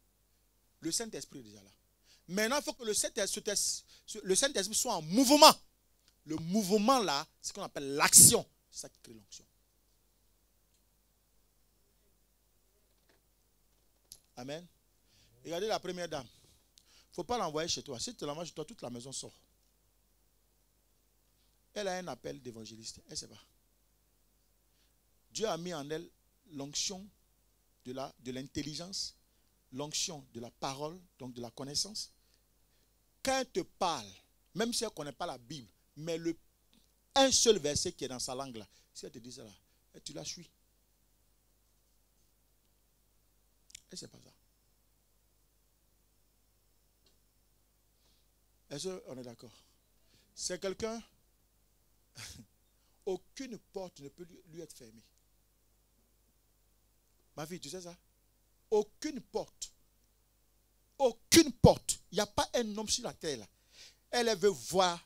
Speaker 1: Le Saint-Esprit est déjà là. Maintenant, il faut que le Saint-Esprit soit en mouvement. Le mouvement là, c'est ce qu'on appelle l'action. C'est ça qui crée l'onction. Amen. Regardez la première dame. Il ne faut pas l'envoyer chez toi. Si tu l'envoies chez toi, toute la maison sort. Elle a un appel d'évangéliste. Elle ne sait pas. Dieu a mis en elle l'onction de l'intelligence, l'onction de la parole, donc de la connaissance. Quand elle te parle, même si elle ne connaît pas la Bible, mais un seul verset qui est dans sa langue là, si elle te dit ça là, tu la suis. Et c'est pas ça. Est-ce qu'on est d'accord? C'est quelqu'un, aucune porte ne peut lui être fermée. Ma fille, tu sais ça? Aucune porte. Aucune porte. Il n'y a pas un homme sur la terre là. Elle veut voir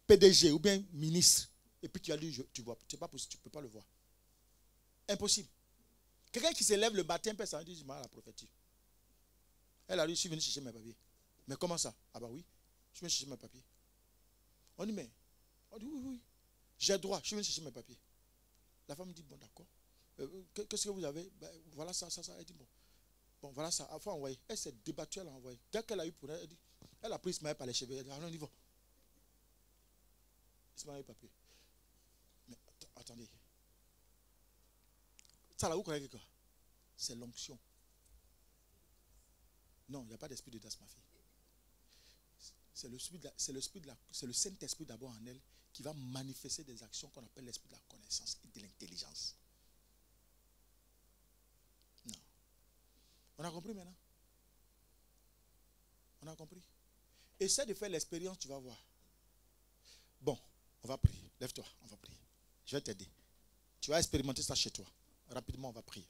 Speaker 1: PDG ou bien ministre. Et puis tu as dit, tu vois, c'est pas possible, tu ne peux pas le voir. Impossible. Quelqu'un qui se lève le matin, peut s'en dire, à la prophétie. Elle a dit, je suis venu chercher mes papiers. Mais comment ça? Ah bah oui, je suis venu chercher mes papiers. On dit, mais, on dit, oui. J'ai droit, je suis venu chercher mes papiers. La femme dit, bon d'accord. Qu'est-ce que vous avez? Ben, voilà ça. Elle dit, bon, voilà ça. Il faut envoyer. Elle s'est débattue, elle a envoyé. Dès qu'elle a eu pour elle, elle a pris Ismaël par les cheveux. Elle a dit, allons, on y va. Ismaël papier. Mais attendez. Ça là, vous connaissez quoi? C'est l'onction. Non, il n'y a pas d'esprit d'audace, ma fille. C'est le Saint-Esprit d'abord en elle qui va manifester des actions qu'on appelle l'esprit de la connaissance et de l'intelligence. Non. On a compris maintenant? On a compris? Essaie de faire l'expérience, tu vas voir. Bon, on va prier. Lève-toi, on va prier. Je vais t'aider. Tu vas expérimenter ça chez toi. Rapidement, on va prier.